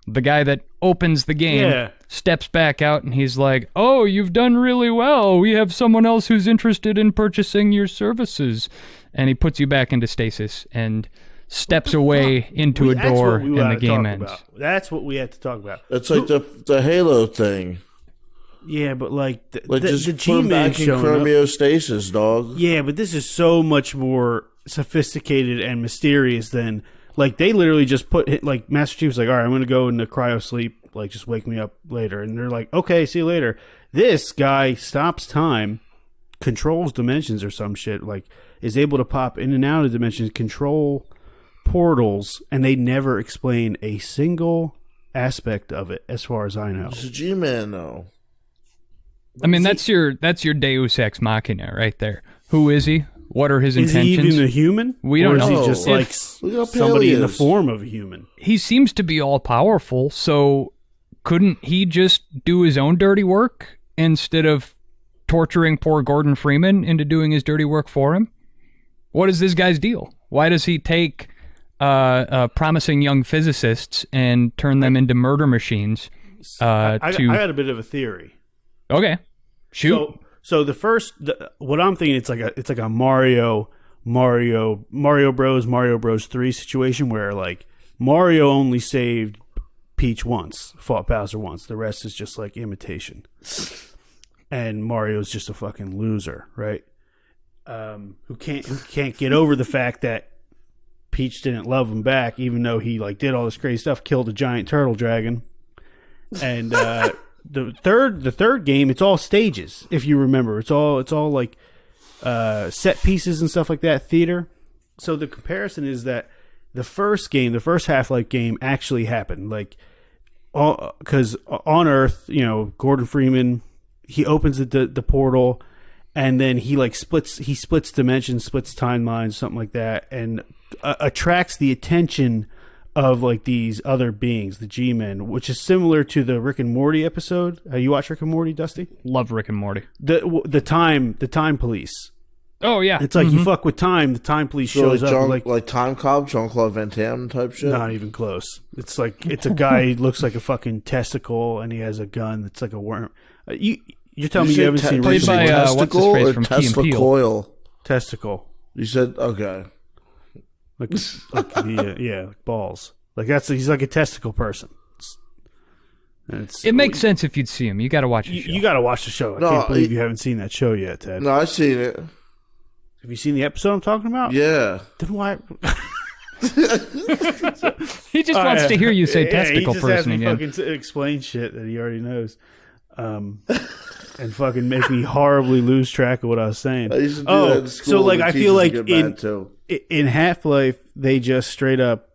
Speaker 3: the guy that opens the game, steps back out, and he's like, oh, you've done really well. We have someone else who's interested in purchasing your services. And he puts you back into stasis, and steps away into a door, and the game ends.
Speaker 1: That's what we had to talk about.
Speaker 2: It's like the Halo thing.
Speaker 1: Yeah, but like the
Speaker 2: just
Speaker 1: G-Man
Speaker 2: back in chromostasis, dog.
Speaker 1: Yeah, but this is so much more sophisticated and mysterious than, like, they literally just put, like, Master Chief's like, all right, I'm going to go into cryo sleep, like, just wake me up later. And they're like, okay, see you later. This guy stops time, controls dimensions or some shit, like, is able to pop in and out of dimensions, control portals, and they never explain a single aspect of it, as far as I know.
Speaker 2: It's a G-Man, though.
Speaker 3: I mean, that's your Deus Ex Machina right there. Who is he? What are his intentions?
Speaker 1: Is he even a human?
Speaker 3: We don't know.
Speaker 1: Is he just like somebody in the form of a human?
Speaker 3: He seems to be all powerful, so couldn't he just do his own dirty work instead of torturing poor Gordon Freeman into doing his dirty work for him? What is this guy's deal? Why does he take promising young physicists and turn them into murder machines?
Speaker 1: I got a bit of a theory.
Speaker 3: Okay, shoot.
Speaker 1: So what I'm thinking, it's like a Mario Bros 3 situation where, like, Mario only saved Peach once, fought Bowser once. The rest is just like imitation, and Mario's just a fucking loser, right? Who can't get over the fact that Peach didn't love him back, even though he, like, did all this crazy stuff, killed a giant turtle dragon, and the third game, it's all stages, if you remember. It's all like set pieces and stuff like that, theater. So the comparison is that the first Half-Life game actually happened, like, because on Earth, you know, Gordon Freeman, he opens the portal, and then he splits dimensions, splits timelines, something like that, and attracts the attention of, like, these other beings, the G-Men, which is similar to the Rick and Morty episode. You watch Rick and Morty, Dusty?
Speaker 3: Love Rick and Morty.
Speaker 1: The time police.
Speaker 3: Oh yeah,
Speaker 1: it's like you fuck with time. The time police shows up
Speaker 2: like Time Cop, Jean-Claude Van Damme type shit.
Speaker 1: Not even close. It's like it's a guy who looks like a fucking testicle, and he has a gun that's like a worm. You're telling me you haven't seen
Speaker 3: played by what's his face from
Speaker 2: Tesla
Speaker 3: Key and Peele?
Speaker 2: Coil.
Speaker 1: Testicle.
Speaker 2: You said okay.
Speaker 1: Like balls. Like he's like a testicle person.
Speaker 3: It makes sense if you'd see him. You got to watch the show.
Speaker 1: You got to watch the show. I can't believe you haven't seen that show yet, Ted.
Speaker 2: No, I've seen it.
Speaker 1: Have you seen the episode I'm talking about?
Speaker 2: Yeah.
Speaker 1: Then why?
Speaker 3: He just wants to hear you say testicle person again.
Speaker 1: He just fucking explain shit that he already knows, and fucking make me horribly lose track of what I was saying.
Speaker 2: I used to do that in school.
Speaker 1: So, like, I feel like
Speaker 2: in
Speaker 1: Half-Life, they just straight up,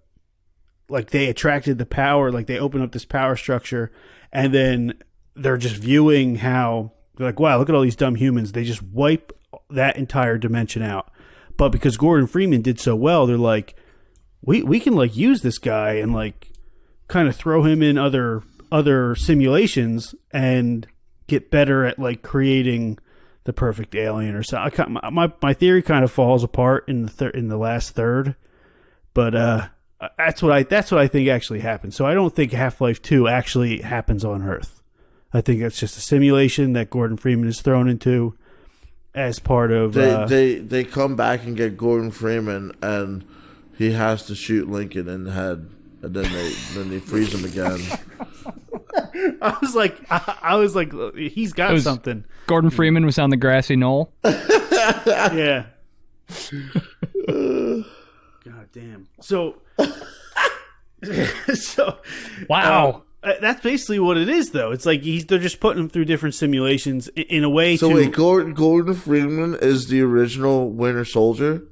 Speaker 1: like, they attracted the power, like, they opened up this power structure, and then they're just viewing how, they're like, wow, look at all these dumb humans. They just wipe that entire dimension out. But because Gordon Freeman did so well, they're like, we can, like, use this guy and, like, kind of throw him in other simulations and get better at, like, creating the perfect alien or something. My theory kind of falls apart in the last third, but that's what I think actually happened. So I don't think Half-Life 2 actually happens on Earth. I think that's just a simulation that Gordon Freeman is thrown into as part of.
Speaker 2: They come back and get Gordon Freeman, and he has to shoot Lincoln in the head, and then they freeze him again,
Speaker 1: I was like, he's got something.
Speaker 3: Gordon Freeman was on the grassy knoll.
Speaker 1: Yeah. God damn. So
Speaker 3: Wow.
Speaker 1: That's basically what it is, though. It's like they're just putting him through different simulations in a way.
Speaker 2: So wait, Gordon Freeman is the original Winter Soldier?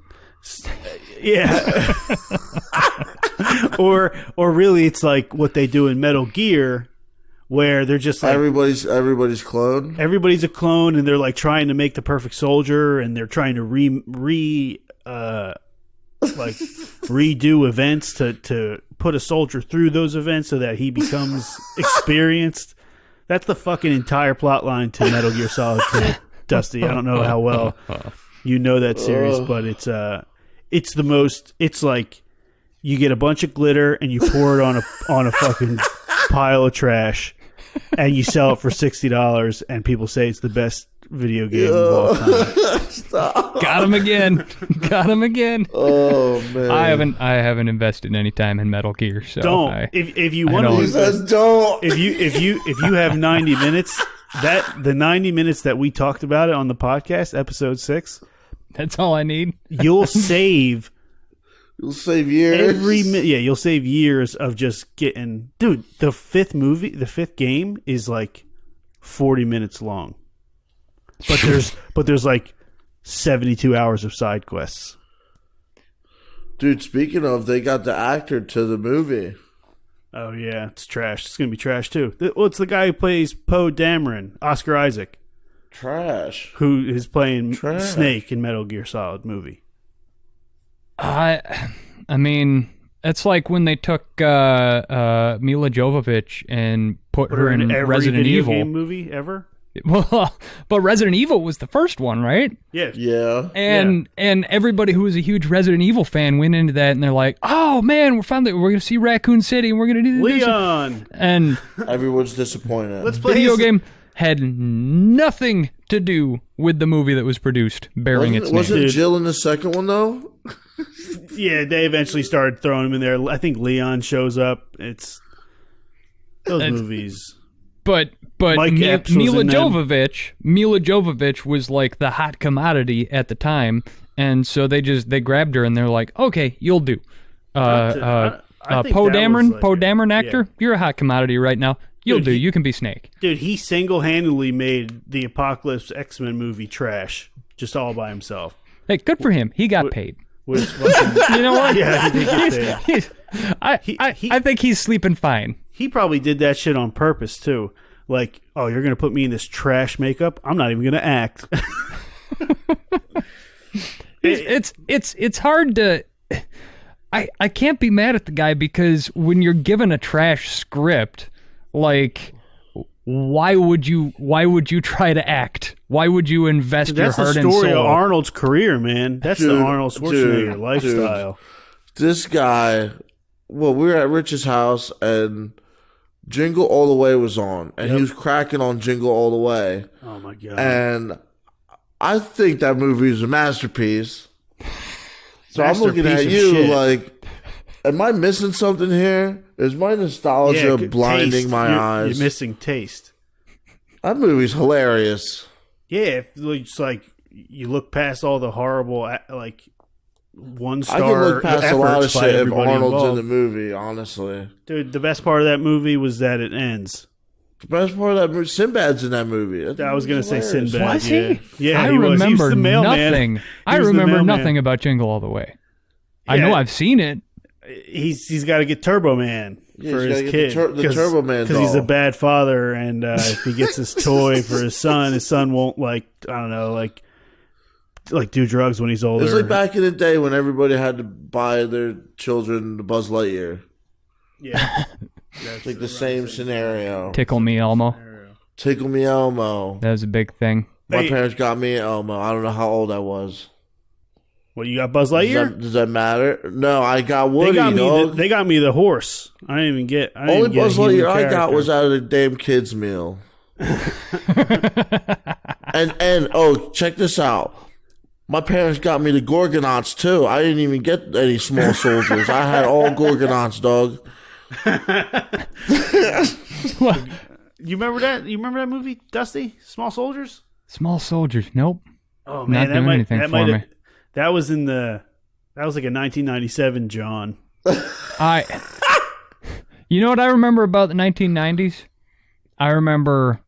Speaker 1: Yeah. or really, it's like what they do in Metal Gear, where they're just like
Speaker 2: everybody's clone.
Speaker 1: Everybody's a clone, and they're like trying to make the perfect soldier, and they're trying to redo events to put a soldier through those events so that he becomes experienced. That's the fucking entire plot line to Metal Gear Solid 2, Dusty. I don't know how well you know that series, but it's the most. It's like you get a bunch of glitter and you pour it on a fucking pile of trash, and you sell it for $60, and people say it's the best video game of all time.
Speaker 2: Stop.
Speaker 3: Got him again.
Speaker 2: Oh man,
Speaker 3: I haven't invested any time in Metal Gear, so
Speaker 1: don't. If you want to,
Speaker 2: he says don't.
Speaker 1: If you have 90 minutes, the 90 minutes that we talked about it on the podcast, episode 6,
Speaker 3: that's all I need.
Speaker 1: You'll save
Speaker 2: years.
Speaker 1: You'll save years of just getting. Dude, the fifth game is like 40 minutes long. But there's like 72 hours of side quests.
Speaker 2: Dude, speaking of, they got the actor to the movie.
Speaker 1: Oh yeah, it's trash. It's gonna be trash too. Well, it's the guy who plays Poe Dameron, Oscar Isaac.
Speaker 2: Trash.
Speaker 1: Who is playing Snake in Metal Gear Solid movie.
Speaker 3: I mean, it's like when they took Mila Jovovich and put her in
Speaker 1: every
Speaker 3: Resident
Speaker 1: video
Speaker 3: Evil
Speaker 1: game movie ever.
Speaker 3: Well, but Resident Evil was the first one, right?
Speaker 1: Yeah.
Speaker 2: Yeah.
Speaker 3: And everybody who was a huge Resident Evil fan went into that, and they're like, "Oh man, we're going to see Raccoon City, and we're going to do this."
Speaker 1: Leon.
Speaker 3: And
Speaker 2: everyone's disappointed.
Speaker 1: Let's play
Speaker 3: video game had nothing to do with the movie that was produced, bearing its name.
Speaker 2: Wasn't Jill in the second one though?
Speaker 1: Yeah, they eventually started throwing him in there. I think Leon shows up. It's those movies.
Speaker 3: But Mila Jovovich was like the hot commodity at the time, and so they grabbed her and they're like, okay, you'll do. Poe Dameron actor, you're a hot commodity right now. You'll do. You can be Snake.
Speaker 1: Dude, he single-handedly made the Apocalypse X-Men movie trash, just all by himself.
Speaker 3: Hey, good for him. He got paid.
Speaker 1: Fucking,
Speaker 3: you know what?
Speaker 1: Yeah, he did get paid.
Speaker 3: I think he's sleeping fine.
Speaker 1: He probably did that shit on purpose too. Like, oh, you're gonna put me in this trash makeup? I'm not even gonna act.
Speaker 3: It's hard to. I can't be mad at the guy because when you're given a trash script, like, why would you try to act? Why would you invest your heart and soul?
Speaker 1: That's the story of Arnold's career, man. That's the Arnold Schwarzenegger lifestyle.
Speaker 2: This guy. Well, we were at Rich's house and Jingle All the Way was on, and he was cracking on Jingle All the Way.
Speaker 1: Oh my god!
Speaker 2: And I think that movie is a masterpiece. So I'm looking at you like, am I missing something here? Is my nostalgia blinding my eyes?
Speaker 1: You're missing taste.
Speaker 2: That movie's hilarious.
Speaker 1: Yeah, it's like you look past all the horrible like. One star.
Speaker 2: I can look past a lot of shit if Arnold's
Speaker 1: involved.
Speaker 2: in the movie, honestly.
Speaker 1: Dude, the best part of that movie was that it ends.
Speaker 2: The best part of that movie, Sinbad's in that movie.
Speaker 1: I was going to say Sinbad.
Speaker 3: Was he?
Speaker 1: Yeah,
Speaker 3: I
Speaker 1: he was. He was
Speaker 3: remember
Speaker 1: the mailman.
Speaker 3: nothing. I remember nothing about Jingle All the Way. I know I've seen it.
Speaker 1: He's got to get Turbo Man for his kid.
Speaker 2: The Turbo Man
Speaker 1: because he's a bad father, and if he gets his toy for his son won't do drugs when he's older.
Speaker 2: It's like back in the day when everybody had to buy their children the Buzz Lightyear.
Speaker 1: Yeah.
Speaker 2: It's like the same scenario.
Speaker 3: Tickle Me Elmo.
Speaker 2: Tickle Me Elmo.
Speaker 3: That was a big thing.
Speaker 2: My parents got me Elmo. I don't know how old I was.
Speaker 1: Well, you got Buzz Lightyear?
Speaker 2: Does that matter? No, I got Woody,
Speaker 1: they got me the horse. I didn't even get...
Speaker 2: Only Buzz Lightyear I got was out of the damn kids' meal. and check this out. My parents got me the Gorgonauts, too. I didn't even get any small soldiers. I had all Gorgonauts, dog.
Speaker 1: You remember that? You remember that movie, Dusty? Small Soldiers?
Speaker 3: Small Soldiers. Nope.
Speaker 1: Oh man,
Speaker 3: Not doing anything for me.
Speaker 1: That was like a 1997 John.
Speaker 3: You know what I remember about the 1990s? I remember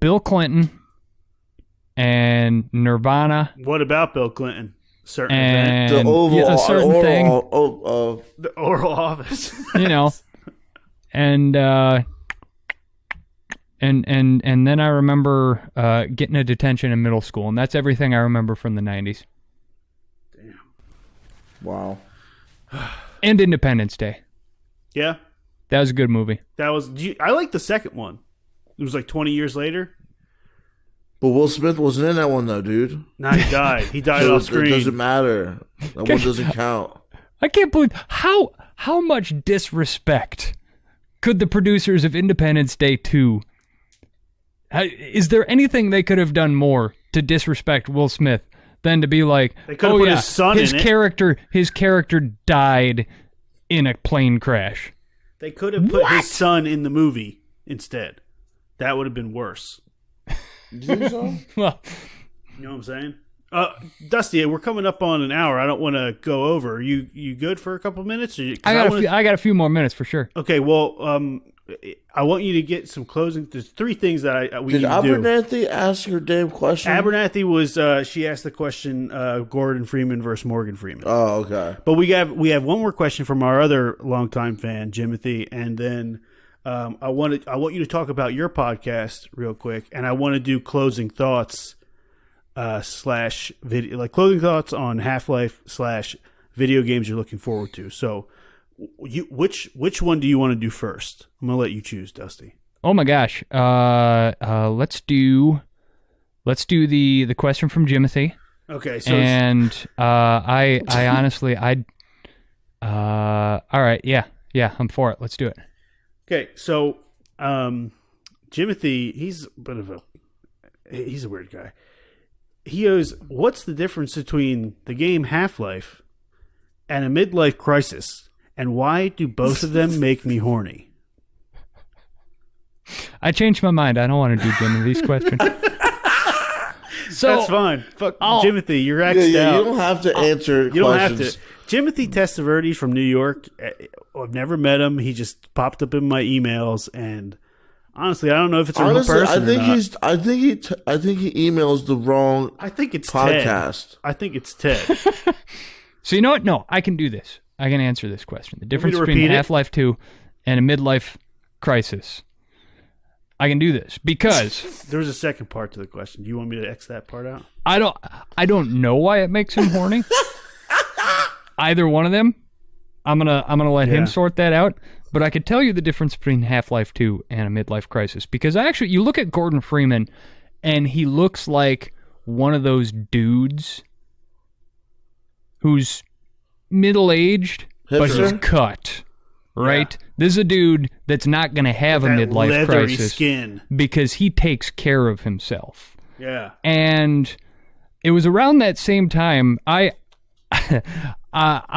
Speaker 3: Bill Clinton and Nirvana.
Speaker 1: What about Bill Clinton? Certain
Speaker 3: And
Speaker 1: event.
Speaker 2: The Oval,
Speaker 3: a certain thing.
Speaker 1: The Oral Office.
Speaker 3: You know, and then I remember getting a detention in middle school, and that's everything I remember from the 90s.
Speaker 1: Damn.
Speaker 2: Wow.
Speaker 3: And Independence Day.
Speaker 1: Yeah,
Speaker 3: That was a good movie.
Speaker 1: I like the second one. It was like 20 years later.
Speaker 2: But Will Smith wasn't in that one, though, dude.
Speaker 1: No, he died. He died
Speaker 2: So
Speaker 1: off screen.
Speaker 2: It doesn't matter. That one doesn't count.
Speaker 3: I can't believe how much disrespect could the producers of Independence Day 2... Is there anything they could have done more to disrespect Will Smith than to be like,
Speaker 1: They could have put his son in it.
Speaker 3: His character died in a plane crash.
Speaker 1: They could have put his son in the movie instead. That would have been worse.
Speaker 2: You think so?
Speaker 3: Well,
Speaker 1: You know what I'm saying? Dusty, we're coming up on an hour. I don't want to go over. You good for a couple minutes?
Speaker 3: I got a few more minutes for sure.
Speaker 1: Okay, well, I want you to get some closing. There's three things that we
Speaker 2: Did
Speaker 1: need to do.
Speaker 2: Abernathy ask her damn question?
Speaker 1: Abernathy was she asked the question Gordon Freeman versus Morgan Freeman.
Speaker 2: Oh, okay.
Speaker 1: But we have one more question from our other longtime fan, Jimothy, and then I want you to talk about your podcast real quick, and I want to do closing thoughts slash video, like closing thoughts on Half-Life slash video games you're looking forward to. So, which one do you want to do first? I'm gonna let you choose, Dusty.
Speaker 3: Oh my gosh. Let's do the question from Jimothy.
Speaker 1: Okay, so
Speaker 3: And I honestly all right, yeah, I'm for it. Let's do it.
Speaker 1: okay, so Jimothy, he's a weird guy. He goes, what's the difference between the game Half-Life and a midlife crisis, and why do both of them make me horny?
Speaker 3: I changed my mind. I don't want to do Jimothy's question. So
Speaker 1: That's fine. Fuck Jimothy, you're axed out.
Speaker 2: You don't have to answer
Speaker 1: You don't have
Speaker 2: questions.
Speaker 1: to. Jimothy Testaverde from New York. I've never met him. He just popped up in my emails, and honestly, I don't know if it's a real person or not.
Speaker 2: I think he emails the wrong
Speaker 1: I think it's
Speaker 2: podcast.
Speaker 1: Ted. I think it's Ted.
Speaker 3: So you know what? No, I can do this. I can answer this question. The difference
Speaker 1: to
Speaker 3: between
Speaker 1: repeat it?
Speaker 3: Half-Life 2 and a midlife crisis. I can do this because
Speaker 1: There was a second part to the question. Do you want me to X that part out?
Speaker 3: I don't know why it makes him horny. Either one of them. I'm gonna let him sort that out. But I could tell you the difference between Half-Life 2 and a midlife crisis, because you look at Gordon Freeman, and he looks like one of those dudes who's middle-aged, but he's
Speaker 2: Hipster?
Speaker 3: cut, right? This is a dude that's not going to have a
Speaker 1: That
Speaker 3: midlife
Speaker 1: leathery
Speaker 3: crisis
Speaker 1: skin.
Speaker 3: because he takes care of himself.
Speaker 1: Yeah.
Speaker 3: And it was around that same time I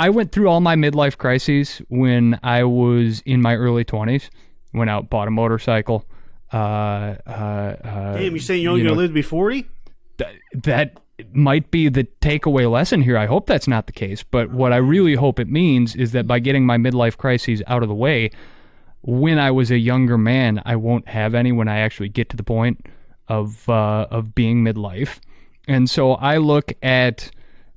Speaker 3: went through all my midlife crises when I was in my early 20s. Went out, bought a motorcycle.
Speaker 1: Damn, you're saying you're only going to live to be 40?
Speaker 3: That might be the takeaway lesson here. I hope that's not the case. But what I really hope it means is that by getting my midlife crises out of the way, when I was a younger man, I won't have any when I actually get to the point of being midlife. And so I look at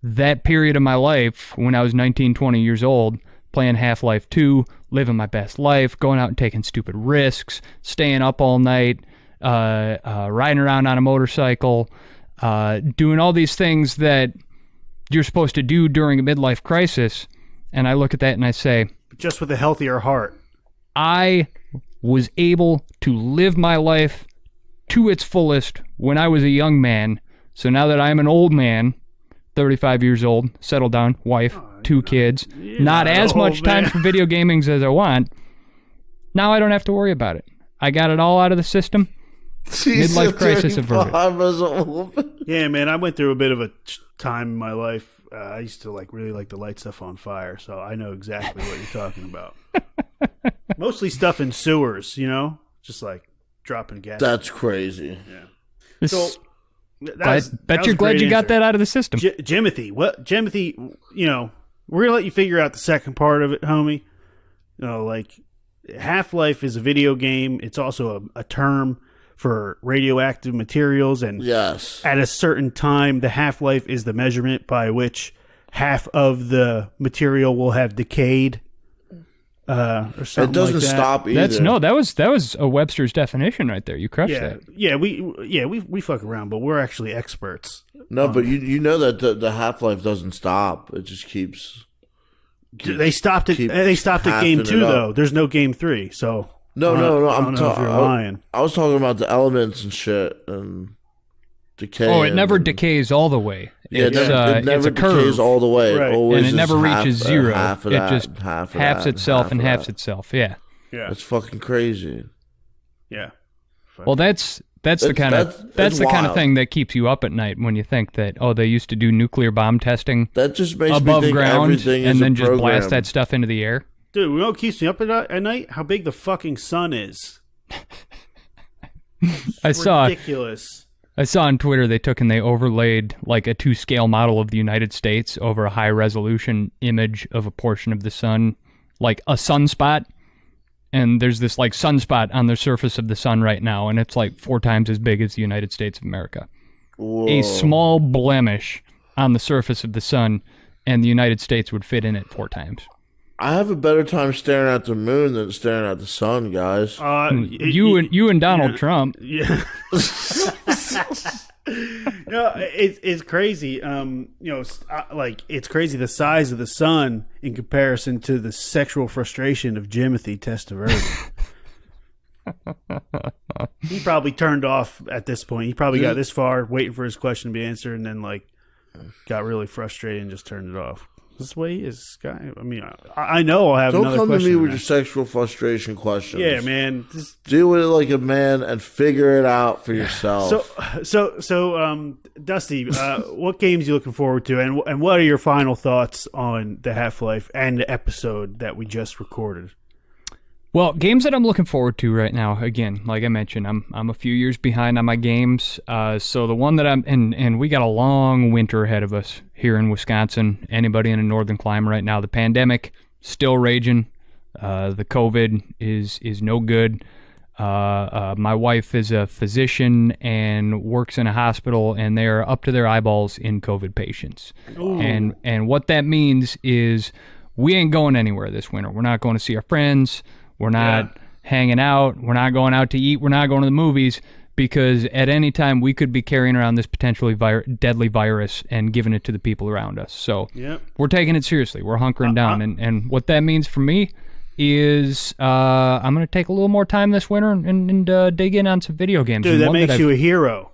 Speaker 3: that period of my life when I was 19, 20 years old, playing Half-Life 2, living my best life, going out and taking stupid risks, staying up all night, riding around on a motorcycle, doing all these things that you're supposed to do during a midlife crisis. And I look at that and I say,
Speaker 1: Just with a healthier heart.
Speaker 3: I was able to live my life to its fullest when I was a young man. So now that I'm an old man, 35 years old, settled down, wife, 2 kids, not as much time for video gaming as I want, now I don't have to worry about it. I got it all out of the system. Midlife crisis averted.
Speaker 1: Yeah, man, I went through a bit of a time in my life. I used to really like to light stuff on fire, so I know exactly what you're talking about. Mostly stuff in sewers, just like dropping gas.
Speaker 2: That's crazy.
Speaker 1: Yeah. So
Speaker 3: bet you're glad you got that out of the system.
Speaker 1: Jimothy, we're gonna let you figure out the second part of it, homie. Like Half-Life is a video game. It's also a term for radioactive materials, and
Speaker 2: yes,
Speaker 1: at a certain time, the half-life is the measurement by which half of the material will have decayed. Or something
Speaker 2: it doesn't
Speaker 1: like that.
Speaker 2: stop either.
Speaker 3: That was a Webster's definition right there. You crushed that.
Speaker 1: Yeah, we fuck around, but we're actually experts.
Speaker 2: No, but you know that the Half-Life doesn't stop. It just keeps
Speaker 1: they stopped it. They stopped at game 2 though. There's no game 3, so
Speaker 2: no.
Speaker 1: I'm lying.
Speaker 2: I was talking about the elements and shit and decay.
Speaker 3: Oh, it never decays all the way.
Speaker 2: It
Speaker 3: it's
Speaker 2: never
Speaker 3: a curve.
Speaker 2: decays all the way.
Speaker 1: Right.
Speaker 2: Always
Speaker 3: And it never reaches zero.
Speaker 2: Half of
Speaker 3: it
Speaker 2: that,
Speaker 3: just
Speaker 2: half of
Speaker 3: halves
Speaker 2: that,
Speaker 3: itself
Speaker 2: half
Speaker 3: and
Speaker 2: of
Speaker 3: halves
Speaker 2: that.
Speaker 3: itself. Yeah.
Speaker 1: Yeah,
Speaker 2: That's fucking crazy.
Speaker 1: yeah.
Speaker 3: Well, that's the kind of thing that keeps you up at night when you think that they used to do nuclear bomb testing
Speaker 2: That just makes
Speaker 3: above
Speaker 2: me think
Speaker 3: ground
Speaker 2: everything
Speaker 3: and
Speaker 2: is
Speaker 3: then
Speaker 2: a
Speaker 3: just
Speaker 2: program.
Speaker 3: blast that stuff into the air.
Speaker 1: Dude, you know what keeps me up at night? How big the fucking sun is. Ridiculous.
Speaker 3: I saw on Twitter they took and they overlaid like a 2-scale model of the United States over a high-resolution image of a portion of the sun, like a sunspot. And there's this like sunspot on the surface of the sun right now, and it's like 4 times as big as the United States of America.
Speaker 2: Whoa.
Speaker 3: A small blemish on the surface of the sun, and the United States would fit in it 4 times.
Speaker 2: I have a better time staring at the moon than staring at the sun, guys.
Speaker 3: You and Donald Trump.
Speaker 1: Yeah. It's crazy. It's crazy the size of the sun in comparison to the sexual frustration of Jimothy Testaverde. He probably turned off at this point. He probably got this far waiting for his question to be answered, and then got really frustrated and just turned it off. This way he is, guy. I mean, I know I'll have
Speaker 2: Don't
Speaker 1: another
Speaker 2: come
Speaker 1: question.
Speaker 2: to me with your sexual frustration questions.
Speaker 1: Yeah, man.
Speaker 2: Deal with it like a man and figure it out for yourself.
Speaker 1: So, Dusty, what games are you looking forward to, and what are your final thoughts on the Half-Life and the episode that we just recorded?
Speaker 3: Well, games that I'm looking forward to right now, again, like I mentioned, I'm a few years behind on my games. So the one that and we got a long winter ahead of us here in Wisconsin. Anybody in a northern climate right now, the pandemic still raging. The COVID is no good. My wife is a physician and works in a hospital, and they're up to their eyeballs in COVID patients.
Speaker 1: Ooh.
Speaker 3: And what that means is we ain't going anywhere this winter. We're not going to see our friends. We're not hanging out. We're not going out to eat. We're not going to the movies, because at any time we could be carrying around this potentially deadly virus and giving it to the people around us. So we're taking it seriously. We're hunkering down. And what that means for me is I'm going to take a little more time this winter and dig in on some video games.
Speaker 1: Dude, that makes you a hero.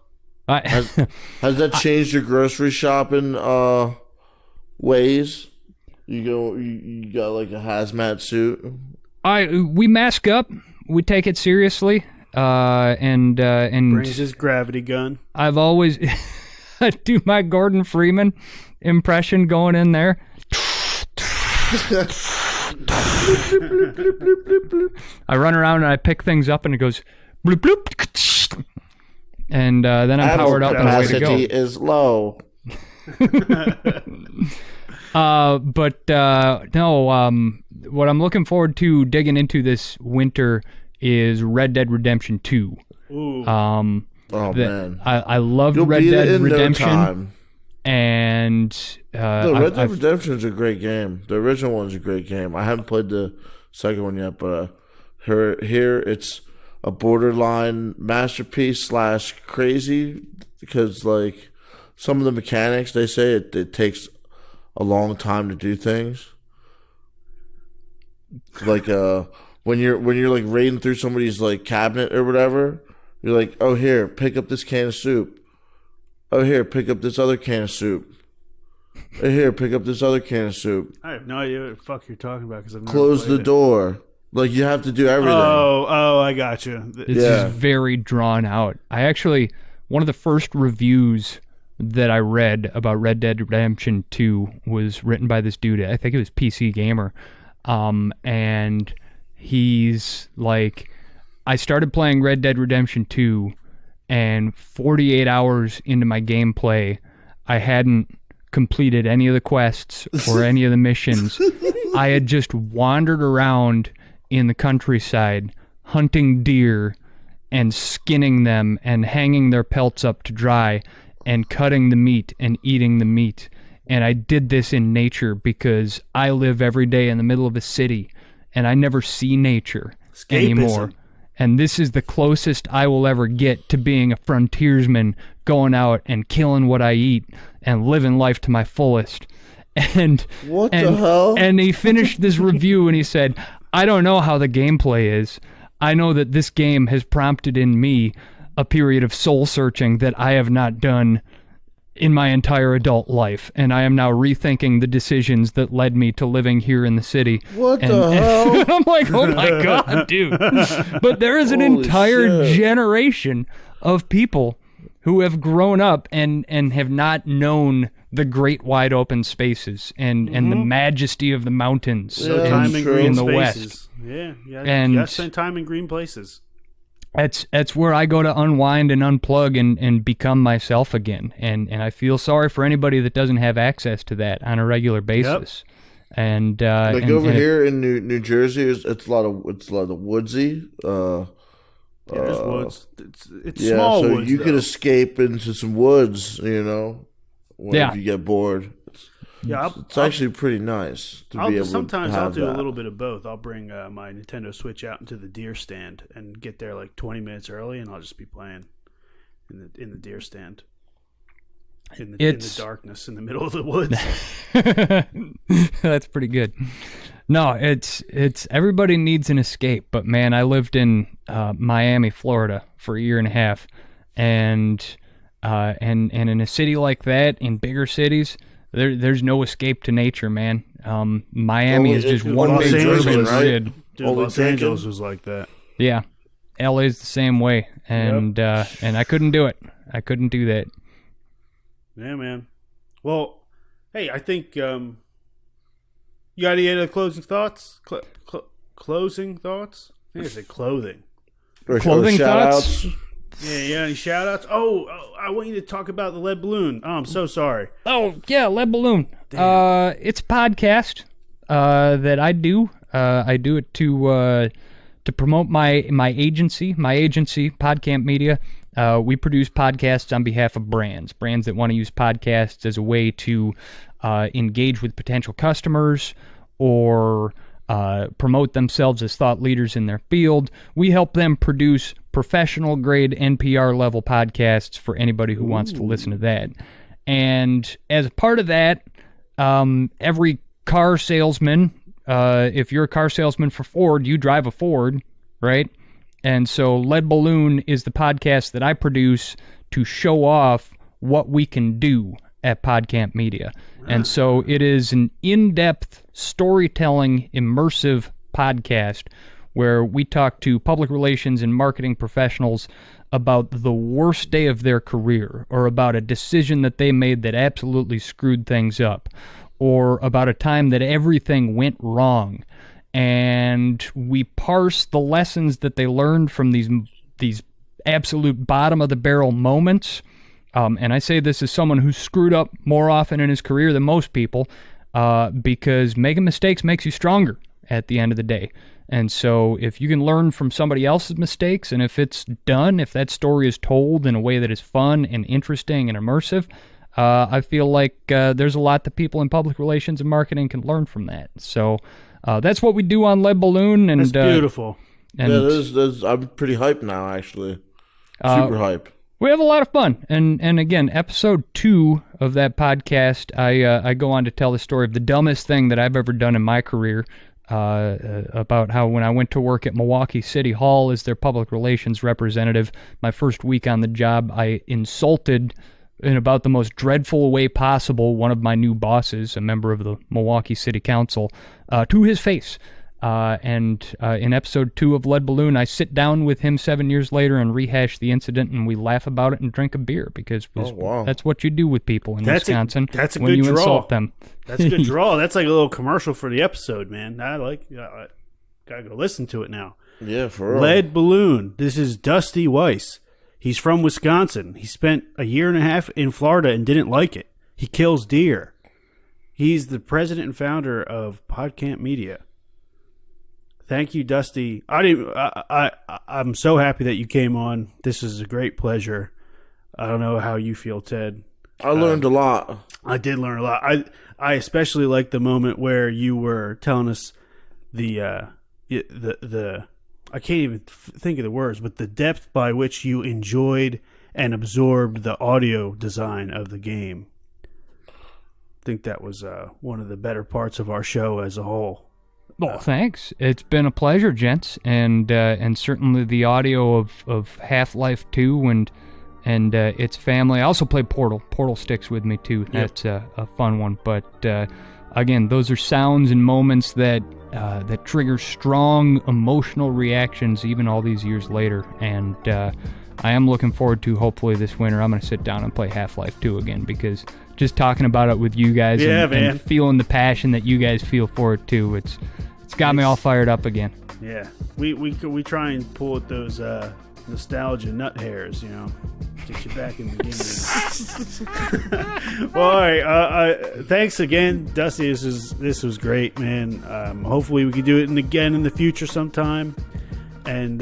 Speaker 2: Has that changed your grocery shopping ways? You got like a hazmat suit?
Speaker 3: We mask up. We take it seriously. And
Speaker 1: brings his gravity gun.
Speaker 3: I've always I do my Gordon Freeman impression going in there. I run around and I pick things up and it goes bloop bloop, and then I'm powered up and away to go.
Speaker 2: Capacity is low.
Speaker 3: What I'm looking forward to digging into this winter is Red Dead Redemption 2.
Speaker 1: Ooh.
Speaker 2: Man.
Speaker 3: I loved
Speaker 2: You'll
Speaker 3: Red
Speaker 2: beat
Speaker 3: Dead
Speaker 2: it in
Speaker 3: Redemption.
Speaker 2: no time.
Speaker 3: And
Speaker 2: Red Dead Redemption is a great game. The original one's a great game. I haven't played the second one yet, but here it's a borderline masterpiece / crazy, because like some of the mechanics, they say it takes a long time to do things. Like when you're like raiding through somebody's like cabinet or whatever, you're like, oh, here, pick up this can of soup. Oh, here, pick up this other can of soup. Oh, here, pick up this other can of soup.
Speaker 1: I have no idea what the fuck you're talking about, because I've never
Speaker 2: Close
Speaker 1: played
Speaker 2: the door. Like, you have to do everything.
Speaker 1: Oh, I got you.
Speaker 3: This is very drawn out. One of the first reviews that I read about Red Dead Redemption 2 was written by this dude. I think it was PC Gamer. And he's like, I started playing Red Dead Redemption 2, and 48 hours into my gameplay, I hadn't completed any of the quests or any of the missions. I had just wandered around in the countryside hunting deer and skinning them and hanging their pelts up to dry and cutting the meat and eating the meat. And I did this in nature because I live every day in the middle of a city and I never see nature anymore. And this is the closest I will ever get to being a frontiersman, going out and killing what I eat and living life to my fullest. And
Speaker 2: what the hell?
Speaker 3: And he finished this review and he said, I don't know how the gameplay is. I know that this game has prompted in me a period of soul searching that I have not done in my entire adult life, and I am now rethinking the decisions that led me to living here in the city.
Speaker 2: What the hell?
Speaker 3: I'm like, oh my God, dude. But there is an
Speaker 2: Holy
Speaker 3: entire
Speaker 2: shit.
Speaker 3: generation of people who have grown up and have not known the great wide open spaces and the majesty of the mountains
Speaker 1: Time in
Speaker 2: true.
Speaker 1: green
Speaker 3: in the
Speaker 1: spaces.
Speaker 3: West.
Speaker 1: Yeah,
Speaker 3: And-
Speaker 1: you gotta spend time in green places.
Speaker 3: That's where I go to unwind and unplug and become myself again. And I feel sorry for anybody that doesn't have access to that on a regular basis. And
Speaker 2: Like
Speaker 3: and,
Speaker 2: over
Speaker 3: and
Speaker 2: here in New Jersey, it's a lot of woodsy.
Speaker 1: Yeah, there's woods. It's
Speaker 2: Yeah,
Speaker 1: small
Speaker 2: so
Speaker 1: woods.
Speaker 2: you could escape into some woods,
Speaker 3: Yeah.
Speaker 2: if you get bored.
Speaker 1: Yeah,
Speaker 2: It's actually pretty nice to be able
Speaker 1: sometimes
Speaker 2: to
Speaker 1: I'll
Speaker 2: have
Speaker 1: do
Speaker 2: that.
Speaker 1: a little bit of both. I'll bring my Nintendo Switch out into the deer stand and get there like 20 minutes early, and I'll just be playing in the deer stand in the darkness in the middle of the woods.
Speaker 3: That's pretty good. No, it's everybody needs an escape, but man, I lived in Miami, Florida for a year and a half, and in a city like that, in bigger cities, there's no escape to nature, man. Miami is just one
Speaker 1: Los
Speaker 3: big
Speaker 1: Angeles,
Speaker 3: urban
Speaker 2: right?
Speaker 3: grid.
Speaker 1: Dude,
Speaker 2: Only
Speaker 1: Los
Speaker 2: taken?
Speaker 1: Angeles was like that.
Speaker 3: Yeah, LA's the same way, and I couldn't do it. I couldn't do that.
Speaker 1: Yeah, man. Well, hey, I think you got any other closing thoughts? Closing thoughts? I think I said clothing.
Speaker 3: Clothing thoughts?
Speaker 1: Yeah, any shout outs? Oh, I want you to talk about the lead balloon. Oh, I'm so sorry.
Speaker 3: Oh yeah, lead balloon. It's a podcast that I do. I do it to promote my agency, Podcamp Media. We produce podcasts on behalf of brands that want to use podcasts as a way to engage with potential customers or promote themselves as thought leaders in their field. We help them produce professional grade NPR level podcasts for anybody who wants to listen to that. And as a part of that, every car salesman, if you're a car salesman for Ford, you drive a Ford, right? And so Lead Balloon is the podcast that I produce to show off what we can do at Podcamp Media. And so it is an in-depth storytelling, immersive podcast where we talk to public relations and marketing professionals about the worst day of their career, or about a decision that they made that absolutely screwed things up, or about a time that everything went wrong. And we parse the lessons that they learned from these absolute bottom of the barrel moments. And I say this as someone who's screwed up more often in his career than most people, because making mistakes makes you stronger at the end of the day. And so if you can learn from somebody else's mistakes, and if it's done, if that story is told in a way that is fun and interesting and immersive, I feel like there's a lot that people in public relations and marketing can learn from that. So that's what we do on Lead Balloon. And
Speaker 1: That's beautiful.
Speaker 3: And
Speaker 2: I'm pretty hyped now, actually. Super hype.
Speaker 3: we have a lot of fun. And again, episode 2 of that podcast, I go on to tell the story of the dumbest thing that I've ever done in my career, about how when I went to work at Milwaukee City Hall as their public relations representative, my first week on the job, I insulted in about the most dreadful way possible one of my new bosses, a member of the Milwaukee City Council, to his face. And in episode 2 of Lead Balloon, I sit down with him 7 years later and rehash the incident, and we laugh about it and drink a beer, because that's what you do with people in Wisconsin
Speaker 1: that's a
Speaker 3: when
Speaker 1: good
Speaker 3: you
Speaker 1: draw.
Speaker 3: insult them.
Speaker 1: That's a good draw. That's like a little commercial for the episode, man. Gotta go listen to it now.
Speaker 2: Yeah, for real.
Speaker 1: Lead Balloon. This is Dusty Weiss. He's from Wisconsin. He spent a year and a half in Florida and didn't like it. He kills deer. He's the president and founder of Podcamp Media. Thank you, Dusty. I'm so happy that you came on. This is a great pleasure. I don't know how you feel, Ted.
Speaker 2: I learned a lot.
Speaker 1: I did learn a lot. I especially liked the moment where you were telling us the I can't even think of the words, but the depth by which you enjoyed and absorbed the audio design of the game. I think that was one of the better parts of our show as a whole.
Speaker 3: Well, thanks. It's been a pleasure, gents, and certainly the audio of Half-Life 2 and its family. I also play Portal. Portal sticks with me too. That's a fun one. But again, those are sounds and moments that trigger strong emotional reactions even all these years later. And I am looking forward to, hopefully this winter, I'm going to sit down and play Half-Life 2 again, because just talking about it with you guys and feeling the passion that you guys feel for it too, it's got me all fired up again.
Speaker 1: Yeah, we try and pull at those nostalgia nut hairs, get you back in the game. Well, all right. Thanks again, Dusty. This was great, man. Hopefully we can do it again in the future sometime. And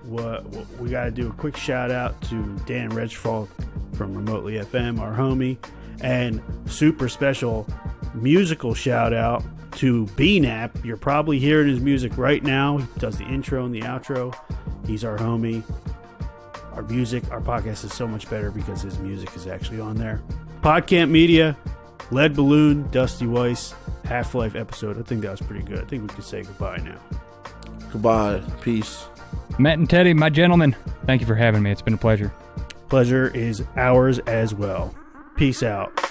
Speaker 1: we got to do a quick shout out to Dan Redgefall from Remotely FM, our homie, and super special musical shout out to BNAP. You're probably hearing his music right now. He does the intro and the outro. He's our homie. Our podcast is so much better because his music is actually on there. Podcamp Media, Lead Balloon, Dusty Weiss, Half-Life episode. I think that was pretty good. I think we could say goodbye now.
Speaker 2: Goodbye. Peace.
Speaker 3: Matt and Teddy, my gentlemen, thank you for having me. It's been a pleasure.
Speaker 1: Pleasure is ours as well. Peace out.